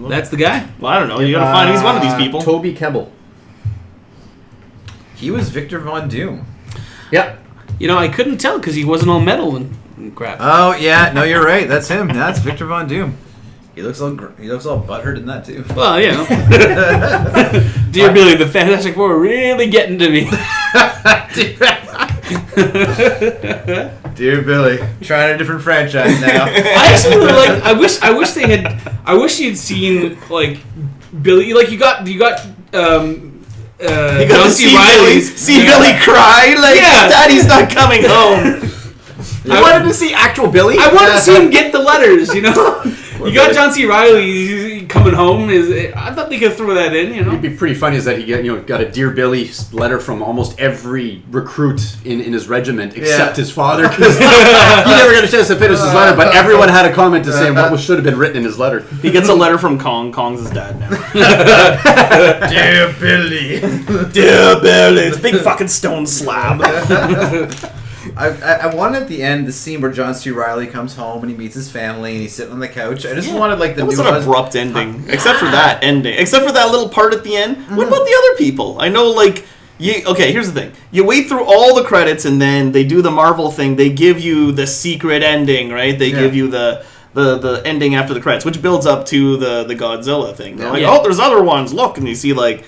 That's the guy. well, I don't know. You gotta find. He's one of these people. Toby Kebbell. He was Victor Von Doom. Yep. You know, I couldn't tell because he wasn't all metal and crap. Oh yeah, no, you're right. That's him. That's Victor Von Doom. He looks all butthurt in that too. Well, you know. Dear Billy, the Fantastic Four are really getting to me. Dear Billy, trying a different franchise now. I actually really like. I wish they had. I wish you'd seen like Billy. Like you got You got John to C. Reilly's. see Billy cry like Yeah. Daddy's not coming home. You wanted to see actual Billy? I wanted to see him get the letters. You know, you got John C. Reilly coming home. I thought they could throw that in. You know. It'd be pretty funny is that he got a Dear Billy letter from almost every recruit in his regiment except his father because he never got a chance to finish his letter. But everyone had a comment to say what should have been written in his letter. He gets a letter from Kong. Kong's his dad now. Dear Billy. Dear Billy, it's a big fucking stone slab. I wanted at the end the scene where John C. Reilly comes home and he meets his family and he's sitting on the couch. I just wanted like the That was new an husband. abrupt ending, except for that ending. Except for that little part at the end. What about the other people? I know, like, okay, here's the thing. You wait through all the credits, and then they do the Marvel thing. They give you the secret ending, right? They give you the ending after the credits, which builds up to the Godzilla thing. They're like, oh, there's other ones. Look, and you see, like,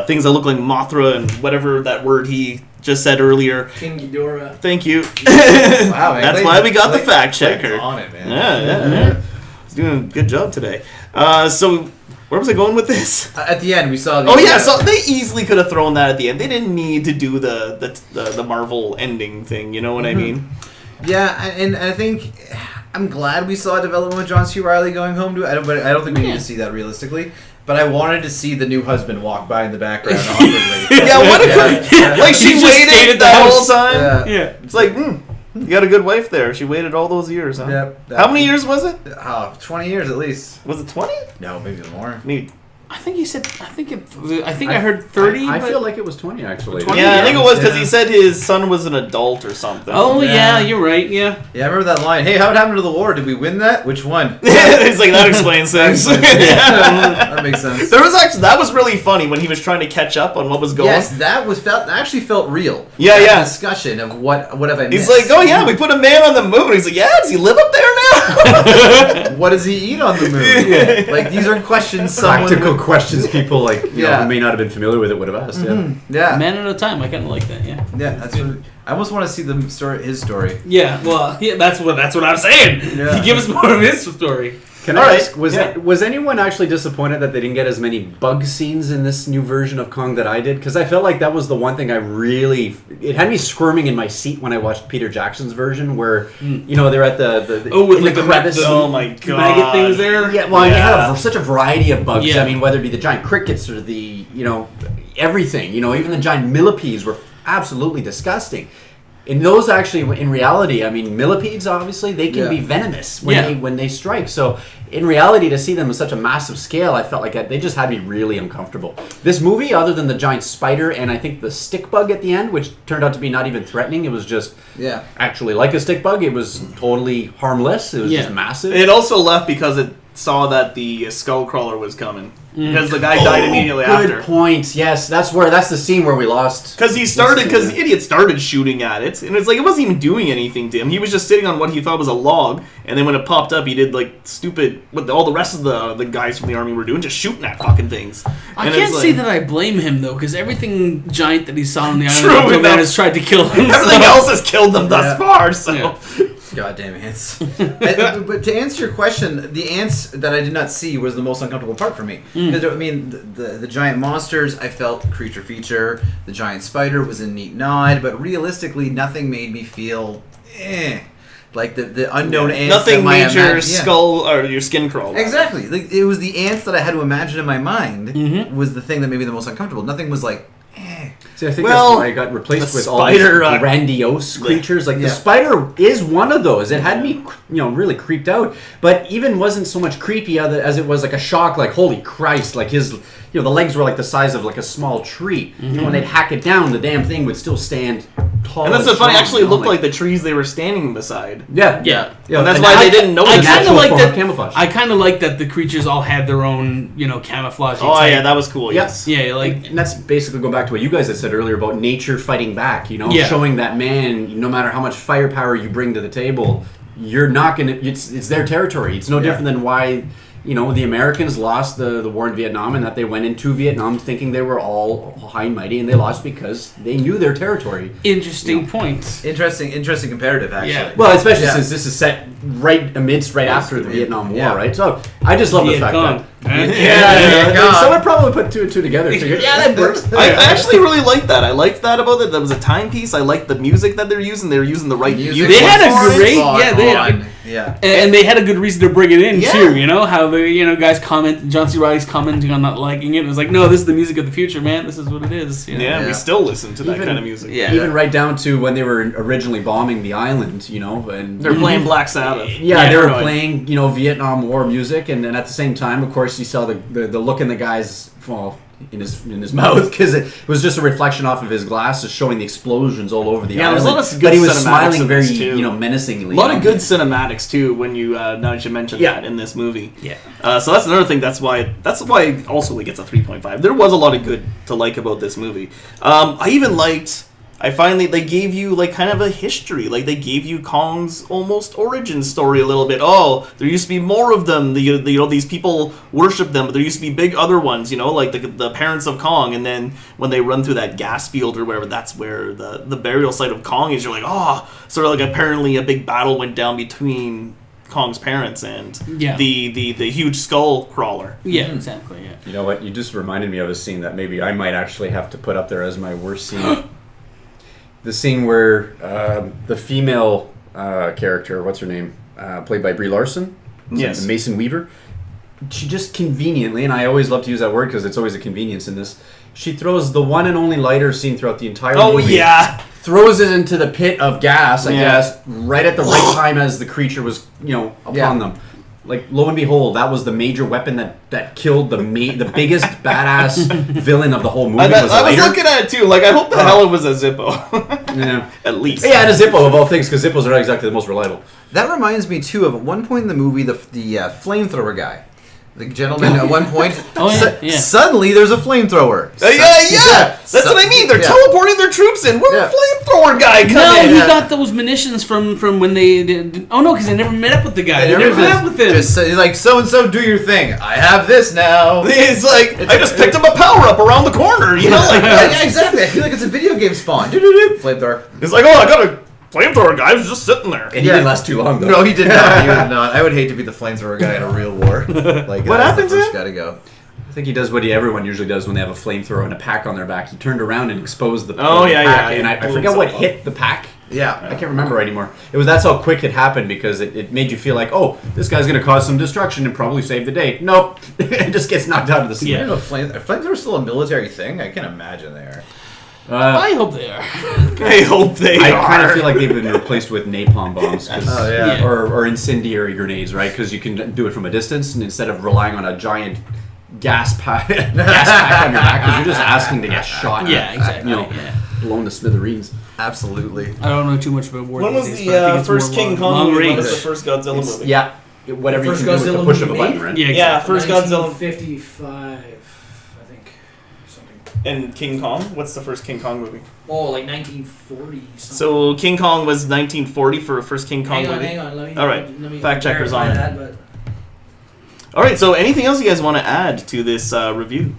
things that look like Mothra and whatever that word he just said earlier. King Ghidorah. Thank you. Wow, man. That's why we got the fact Clayton's checker. on it, man. Yeah. He's doing a good job today. So, where was I going with this? At the end, we saw. Oh yeah, so they easily could have thrown that at the end. They didn't need to do the Marvel ending thing. You know what I mean? Yeah, and I think I'm glad we saw a development with John C. Reilly going home to. I don't think we need to see that realistically. But I wanted to see the new husband walk by in the background awkwardly. Yeah, what if like she He just stayed waited at the that whole house. time? Yeah. Yeah. It's like, you got a good wife there. She waited all those years, huh? Yep. How many years was it? 20 years at least. Was it 20? No, maybe more. Maybe I think he said. I heard 30. I but- feel like it was 20 actually. 20? Yeah, I think it was because Yeah. he said his son was an adult or something. Oh yeah. Yeah. You're right. Yeah. Yeah, I remember that line. Hey, how it happened to the war? Did we win that? Which one? It's like that explains things. That makes sense. That was really funny when he was trying to catch up on what was going. Yes, that actually felt real. Yeah, That yeah. discussion of what have I He's missed? like, oh yeah, we put a man on the moon. He's like, yeah, does he live up there now? What does he eat on the moon? Like, these are questions someone Practical questions people like you know, Yeah. who may not have been familiar with it would have asked. Yeah, Man at a time. I kind of like that. Yeah. yeah. That's what, I almost want to see the story, his story. Yeah. Well, yeah, that's what I'm saying. Yeah. Give us more of his story. Can All I right. ask, was anyone actually disappointed that they didn't get as many bug scenes in this new version of Kong that I did? Because I felt like that was the one thing it had me squirming in my seat when I watched Peter Jackson's version, where you know they're at the with in like the crevice. Oh my god. maggot things there. Yeah, well, you Yeah. had such a variety of bugs. Yeah. I mean, whether it be the giant crickets or the everything. Even the giant millipedes were absolutely disgusting. And those actually, in reality, I mean, millipedes obviously they can Yeah. be venomous Yeah. when they strike. So in reality, to see them on such a massive scale, I felt like they just had me really uncomfortable. This movie, other than the giant spider and I think the stick bug at the end, which turned out to be not even threatening, it was just Yeah. actually like a stick bug. It was totally harmless. It was Yeah. just massive. It also left because it saw that the skull crawler was coming. Because the guy died immediately Good after. point. Yes, that's the scene where we lost. Because the idiot started shooting at it, and it's like it wasn't even doing anything to him. He was just sitting on what he thought was a log, and then when it popped up, he did like stupid what all the rest of the guys from the army were doing, just shooting at fucking things. I And can't it's say like- that I blame him though, because everything giant that he saw on the island True up till enough. now has tried to kill him. Everything else has killed them thus Yeah. far. So Yeah. Goddamn ants. But to answer your question, the ants that I did not see was the most uncomfortable part for me. Because I mean, the giant monsters, I felt creature feature. The giant spider was a neat nod, but realistically, nothing made me feel like the unknown ants. nothing that my made your yeah. skull or your skin crawl. Exactly. Like, it was the ants that I had to imagine in my mind was the thing that made me the most uncomfortable. Nothing was like, See, I think Well, that's why I got replaced the with all these spider, grandiose creatures. Like Yeah. the spider is one of those. It had me, really creeped out. But even wasn't so much creepy as it was like a shock. Like holy Christ! Like his, the legs were like the size of like a small tree. When they'd hack it down, the damn thing would still stand tall. And that's so funny. strong, Actually, it looked like the trees they were standing beside. Yeah, Yeah. And that's and why they didn't know I the kind of natural like form that. of camouflage. I kind of like that the creatures all had their own, camouflage. Oh type. yeah, that was cool. Yes. Yeah, like And that's basically going back to what you guys had said earlier about nature fighting back, Yeah. showing that man, no matter how much firepower you bring to the table, you're not going to, it's their territory. It's no different than why, the Americans lost the war in Vietnam, and that they went into Vietnam thinking they were all high and mighty, and they lost because they knew their territory. interesting points. interesting comparative, actually. Yeah. Well, especially Yeah. since this is set right after the Vietnam War, Yeah. right? So I just love the Viet fact Cong. that. Yeah. Someone probably put two and two together. Figured, yeah, that works. I actually really liked that. I liked that about it. That was a timepiece. I liked the music that they're using. They were using the right music. They had a for it. great- Spot yeah, they had- on. Yeah. And they had a good reason to bring it in Yeah. too. How the guys comment, John C. Reilly's commenting on not liking it. It was like, no, this is the music of the future, man. This is what it is. Yeah, Yeah. we still listen to that Even- kind of music. Yeah. Even right down to when they were originally bombing the island, and They're playing Black Sabbath. yeah, they were paranoid. playing, Vietnam War music, and then at the same time, of course, you saw the look in the guy's in his mouth because it was just a reflection off of his glasses, showing the explosions all over the Yeah, island. there's a lot of good but he was cinematics smiling in very, this, too. menacingly. A lot of good cinematics too. When you now that you mentioned Yeah. that in this movie, Yeah. so that's another thing. That's why also it gets a 3.5. There was a lot of good to like about this movie. I even liked. They gave you like kind of a history. Like they gave you Kong's almost origin story a little bit. Oh, there used to be more of them. These people worship them, but there used to be big other ones. Like the parents of Kong. And then when they run through that gas field or whatever, that's where the burial site of Kong is. You're like, oh, sort of like apparently a big battle went down between Kong's parents and the huge skull crawler. Yeah, exactly. Yeah. You know what? You just reminded me of a scene that maybe I might actually have to put up there as my worst scene. The scene where the female character, what's her name, played by Brie Larson, Yes. Mason Weaver, she just conveniently, and I always love to use that word because it's always a convenience in this, she throws the one and only lighter seen throughout the entire Oh movie. yeah. Throws it into the pit of gas, I Yeah. guess, right at the right time as the creature was, upon Yeah. them. like lo and behold, that was the major weapon that killed the biggest badass villain of the whole movie. I was was looking at it too. Like, I hope the hell it was a Zippo. Yeah. At least. Yeah, and a Zippo of all things, because Zippos are not exactly the most reliable. That reminds me too of at one point in the movie, the flamethrower guy. The gentleman at one point, suddenly there's a flamethrower. That's what I mean. They're teleporting their troops in. Where did flamethrower guy come No, in? he got those munitions from when they did. Oh no, because they never met up with the guy. They never met up with him. He's like, so and so, do your thing. I have this now. He's like, I just picked up a power up around the corner. You know, like yeah, exactly. I feel like it's a video game spawn. Flamethrower. It's like, oh, I got a flamethrower guy who's just sitting there. And he didn't last too long, though. No, he did not. He did not. I would hate to be the flamethrower guy in a real war. Like, what happened to him? Got to go. I think he does what everyone usually does when they have a flamethrower and a pack on their back. He turned around and exposed the pack, and I forget what hit the pack. Yeah. I can't remember anymore. That's how quick it happened, because it made you feel like, oh, this guy's going to cause some destruction and probably save the day. Nope. It just gets knocked out of the sea. I don't know if flamethrowers still a military thing? I can imagine they are. I hope they are. I hope they are. I kind of feel like they've been replaced with napalm bombs. Yeah. Or incendiary grenades, right? Because you can do it from a distance, and instead of relying on a giant gas pack on your back, because you're just asking to get shot. Yeah, exactly. Blown to smithereens. Absolutely. I don't know too much about war. When was these days, but I think the it's first more King long Kong movie? When range. was the first Godzilla movie? Yeah. Whatever you The can first do with Godzilla the push of a movie button, made? right? Yeah, Yeah, exactly. first Godzilla. 1955, I think. Something. And King Kong? What's the first King Kong movie? Oh, like 1940 something. So King Kong was 1940 for a first King Kong movie? Hang on. Let me, All right. let me Fact checkers on verify it. that, but All right, so anything else you guys want to add to this review?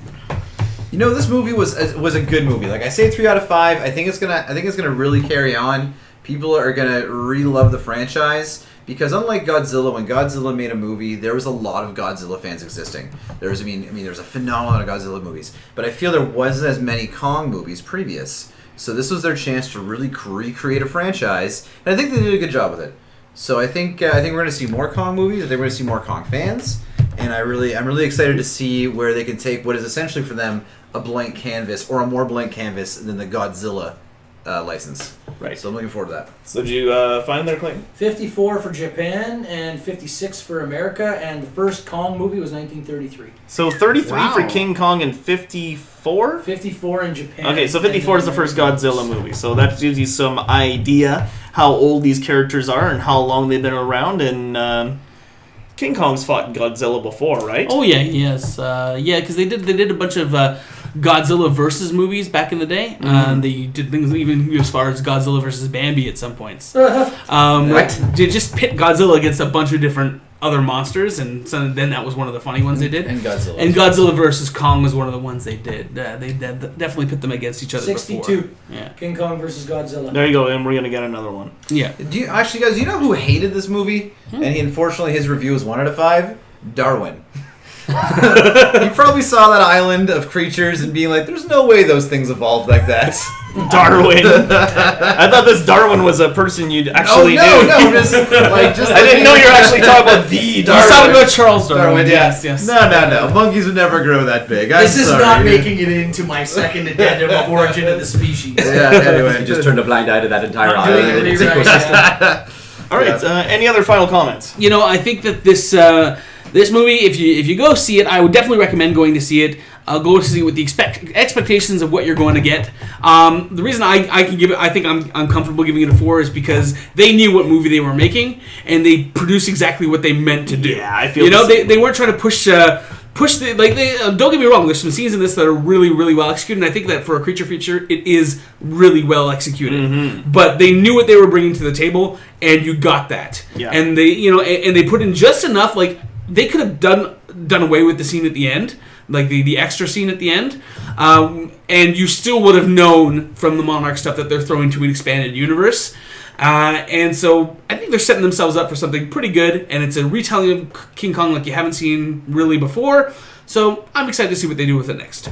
You know, this movie was a good movie. Like I say, 3 out of 5. I think it's gonna really carry on. People are gonna re-love the franchise, because unlike Godzilla, when Godzilla made a movie, there was a lot of Godzilla fans existing. There's a phenomenon of Godzilla movies, but I feel there wasn't as many Kong movies previous. So this was their chance to really recreate a franchise, and I think they did a good job with it. So I think we're going to see more Kong movies. I think we're going to see more Kong fans, and I'm really excited to see where they can take what is essentially for them a blank canvas, or a more blank canvas than the Godzilla license. Right. So I'm looking forward to that. So did you find their claim? 54 for Japan and 56 for America, and the first Kong movie was 1933. So 33 for Wow. King Kong and 54? 54 in Japan. Okay, so 54 is the first Godzilla movie. So that gives you some idea how old these characters are and how long they've been around. And King Kong's fought Godzilla before, right? Oh yeah, yes, yeah, because they did a bunch of Godzilla versus movies back in the day. They did things even as far as Godzilla versus Bambi at some points. They just pit Godzilla against a bunch of different other monsters, and so then that was one of the funny ones they did. And Godzilla. And Godzilla versus Kong was one of the ones they did. They definitely put them against each other 62. before. Yeah. King Kong versus Godzilla. There you go, and we're going to get another one. Yeah. Do you know who hated this movie? And unfortunately his review was 1 out of 5? Darwin. You probably saw that island of creatures and being like, there's no way those things evolved like that. Darwin. I thought this Darwin was a person you'd actually no, knew. just I didn't know you were actually talking about the Darwin. He's talking about Charles Darwin. Darwin, yeah. Yes. No. Monkeys would never grow that big. This is not making it into my second addendum of Origin of the Species. Yeah, anyway. You just turned a blind eye to that entire I'm doing island and it its right ecosystem. now. All right, any other final comments? You know, I think that this movie, if you go see it, I would definitely recommend going to see it. Go to see it with the expectations of what you're going to get. The reason I can give it, I think I'm comfortable giving it a 4, is because they knew what movie they were making, and they produced exactly what they meant to do. Yeah, I feel You know, the they weren't trying to push the don't get me wrong. There's some scenes in this that are really, really well executed, and I think that for a creature feature, it is really well executed. But they knew what they were bringing to the table, and you got that. Yeah. And they, and they put in just enough. Like they could have done away with the scene at the end, like the extra scene at the end, and you still would have known from the Monarch stuff that they're throwing to an expanded universe. And so I think they're setting themselves up for something pretty good, and it's a retelling of King Kong like you haven't seen really before. So I'm excited to see what they do with it next.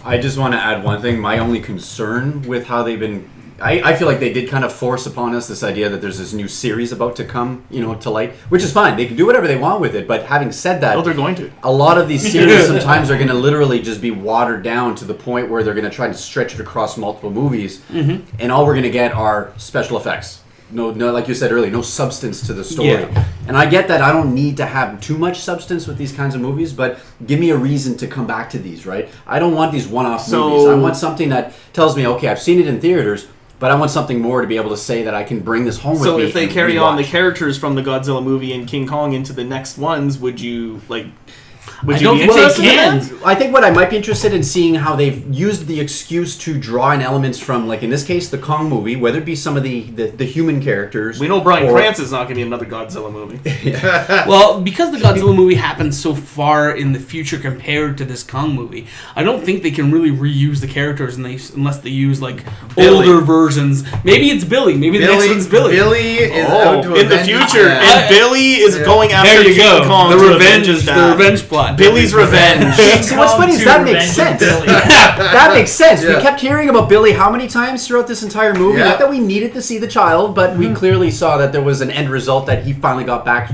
I just want to add one thing. My only concern with how they've been... I feel like they did kind of force upon us this idea that there's this new series about to come, to light, which is fine. They can do whatever they want with it, but having said that... Oh, they're going to. A lot of these series sometimes are going to literally just be watered down to the point where they're going to try to stretch it across multiple movies, and all we're going to get are special effects. no, like you said earlier, no substance to the story. Yeah. And I get that I don't need to have too much substance with these kinds of movies, but give me a reason to come back to these, right? I don't want these one-off movies. I want something that tells me, okay, I've seen it in theaters, but I want something more to be able to say that I can bring this home with me. So if they and carry on the rewatch. characters from the Godzilla movie and King Kong into the next ones, would you like? Would I you don't be think they interested in can. that? I think what I might be interested in seeing how they've used the excuse to draw in elements from, like in this case, the Kong movie, whether it be some of the human characters. We know Bryan or- Cranston's not going to be another Godzilla movie. Well, because the Godzilla movie happened so far in the future compared to this Kong movie, I don't think they can really reuse the characters unless they use like Billy. older versions. Maybe it's Billy. Maybe the next one's Billy. Billy is out to in the avenge- future, Yeah. and Billy is going after There you King go. Kong The to revenge. avenge his The dad. revenge plot. Billy's revenge. See, what's funny is that makes sense. That makes sense. Yeah. We kept hearing about Billy how many times throughout this entire movie? Yeah. Not that we needed to see the child, but we clearly saw that there was an end result that he finally got back.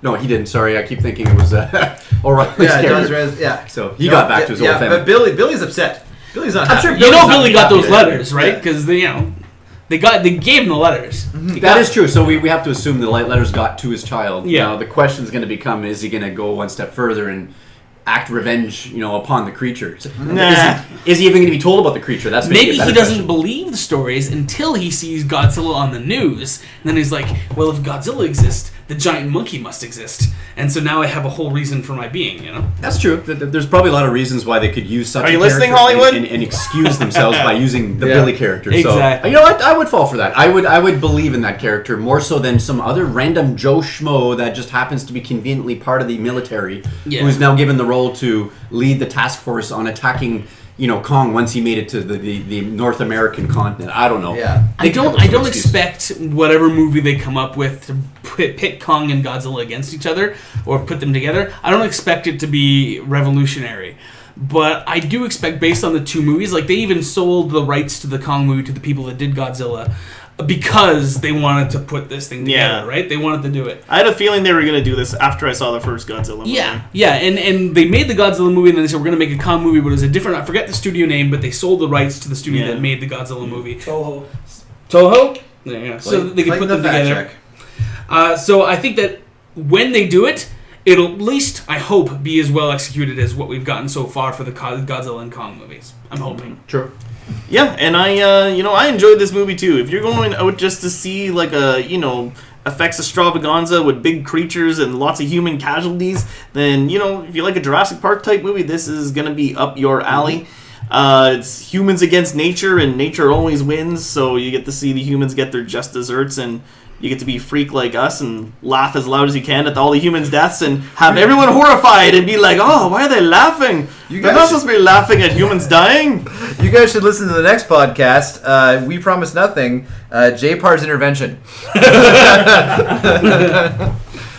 No, he didn't. Sorry, I keep thinking it was O'Reilly's Yeah, John's character. res- yeah. So he got back to his old family. But Billy's upset. Billy's not I'm happy. sure You Billy's know not Billy got happy. those letters, right? Because they gave him the letters. That is true. So we have to assume the light letters got to his child. Yeah. Now the question is going to become: is he going to go one step further and act revenge, upon the creature? Nah. Is he even going to be told about the creature? That's maybe Maybe a he better doesn't question. believe the stories until he sees Godzilla on the news. And then he's like, well, if Godzilla exists, the giant monkey must exist. And so now I have a whole reason for my being, That's true. There's probably a lot of reasons why they could use such Are a you listening, character Hollywood? and excuse themselves by using the Yeah. Billy character. Exactly. So, you know what? I would fall for that. I would believe in that character more so than some other random Joe Schmo that just happens to be conveniently part of the military, Yeah. who's now given the role to lead the task force on attacking, Kong once he made it to the North American continent. I don't know. Yeah. I They come up don't with some excuses. expect whatever movie they come up with to pit Kong and Godzilla against each other or put them together. I don't expect it to be revolutionary. But I do expect, based on the two movies, like they even sold the rights to the Kong movie to the people that did Godzilla because they wanted to put this thing together, Yeah. right? They wanted to do it. I had a feeling they were going to do this after I saw the first Godzilla movie. Yeah, and they made the Godzilla movie, and then they said we're gonna make a Kong movie, but it was a different. I forget the studio name, but they sold the rights to the studio Yeah. that made the Godzilla movie. Toho. Toho. Yeah, so they could Clayton put them the fact together. check. So I think that when they do it, it'll at least, I hope, be as well executed as what we've gotten so far for the Godzilla and Kong movies. I'm hoping. True. Yeah, and I enjoyed this movie too. If you're going out just to see like a, effects extravaganza with big creatures and lots of human casualties, then, if you like a Jurassic Park type movie, this is going to be up your alley. It's humans against nature, and nature always wins, so you get to see the humans get their just desserts, and you get to be a freak like us and laugh as loud as you can at all the humans' deaths and have everyone horrified and be like, oh, why are they laughing? You They're guys not should- supposed to be laughing at humans dying. You guys should listen to the next podcast. We Promise Nothing. Jpar's intervention.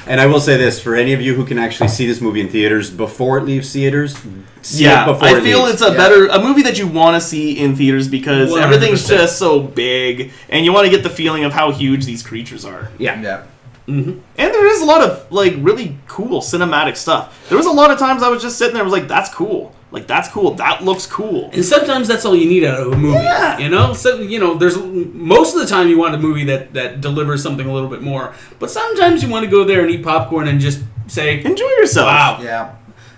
And I will say this, for any of you who can actually see this movie in theaters before it leaves theaters, see Yeah, it before I it feel leaves. it's a movie that you want to see in theaters because 100%. everything's just so big, and you want to get the feeling of how huge these creatures are. Yeah. Yeah. And there is a lot of like really cool cinematic stuff. There was a lot of times I was just sitting there, I was like, "That's cool. Like that's cool. That looks cool." And sometimes that's all you need out of a movie. Yeah. So there's most of the time you want a movie that delivers something a little bit more, but sometimes you want to go there and eat popcorn and just say, Enjoy yourself. "Wow, Yeah.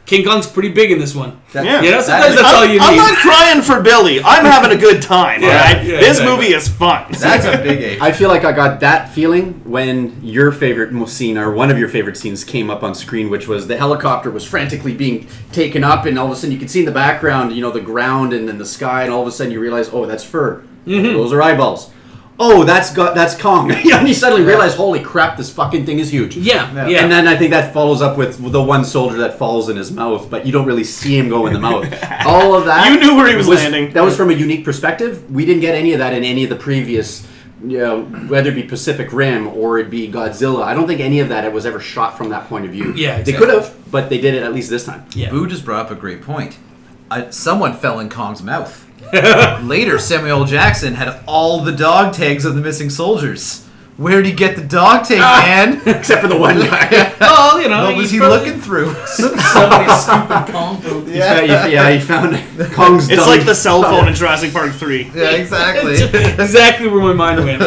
King Kong's pretty big in this one." Yeah. Sometimes that's all you need. I'm not crying for Billy. I'm having a good time. Yeah, all right? yeah, This exactly. movie is fun. That's a big age. I feel like I got that feeling when your favorite scene, or one of your favorite scenes, came up on screen, which was the helicopter was frantically being taken up, and all of a sudden you could see in the background, the ground and then the sky, and all of a sudden you realize, oh, that's fur. Those are eyeballs. Oh, that's Kong. And you suddenly realize, holy crap, this fucking thing is huge. Yeah. And then I think that follows up with the one soldier that falls in his mouth, but you don't really see him go in the mouth. All of that. You knew where he was landing. That was from a unique perspective. We didn't get any of that in any of the previous, whether it be Pacific Rim or it be Godzilla. I don't think any of that was ever shot from that point of view. Yeah, They exactly. could have, but they did it at least this time. Yeah. Boo just brought up a great point. Someone fell in Kong's mouth. Later, Samuel L. Jackson had all the dog tags of the missing soldiers. Where'd he get the dog tape, man? Except for the one guy. Well, you know, What was he's he probably- looking through? Somebody's scooping Kong poop. Yeah, he found Kong's It's dung. like the cell phone in Jurassic Park 3. Yeah, exactly. Exactly where my mind went.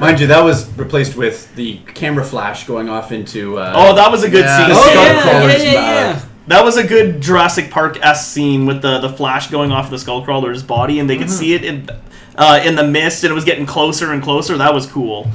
Mind you, that was replaced with the camera flash going off into. Oh, that was a good Yeah. scene. the Oh, skull yeah, crawler's yeah. That was a good Jurassic Park-esque scene with the flash going off the skullcrawler's body, and they could see it in the mist, and it was getting closer and closer. That was cool.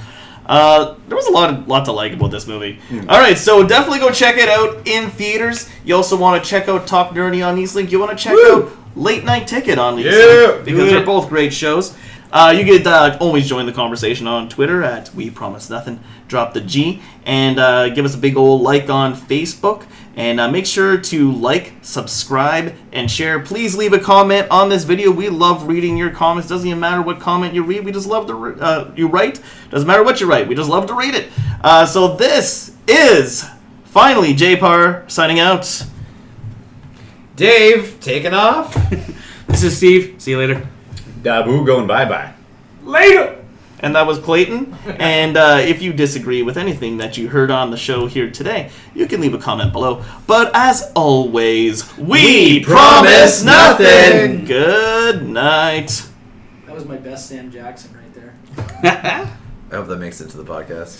There was a lot to like about this movie. All right, so definitely go check it out in theaters. You also want to check out Talk Nerdy on Eastlink. You want to check out Late Night Ticket on Eastlink because they're both great shows. You could always join the conversation on Twitter at We Promise Nothing. Drop the G and give us a big old like on Facebook. And make sure to like, subscribe, and share. Please leave a comment on this video. We love reading your comments. Doesn't even matter what comment you read. We just love to you write. Doesn't matter what you write. We just love to read it. So this is finally Jpar signing out. Dave, taking off. This is Steve. See you later. Dabu going bye-bye. Later! And that was Clayton. And if you disagree with anything that you heard on the show here today, you can leave a comment below. But as always, we promise nothing. Good night. That was my best Sam Jackson right there. I hope that makes it to the podcast.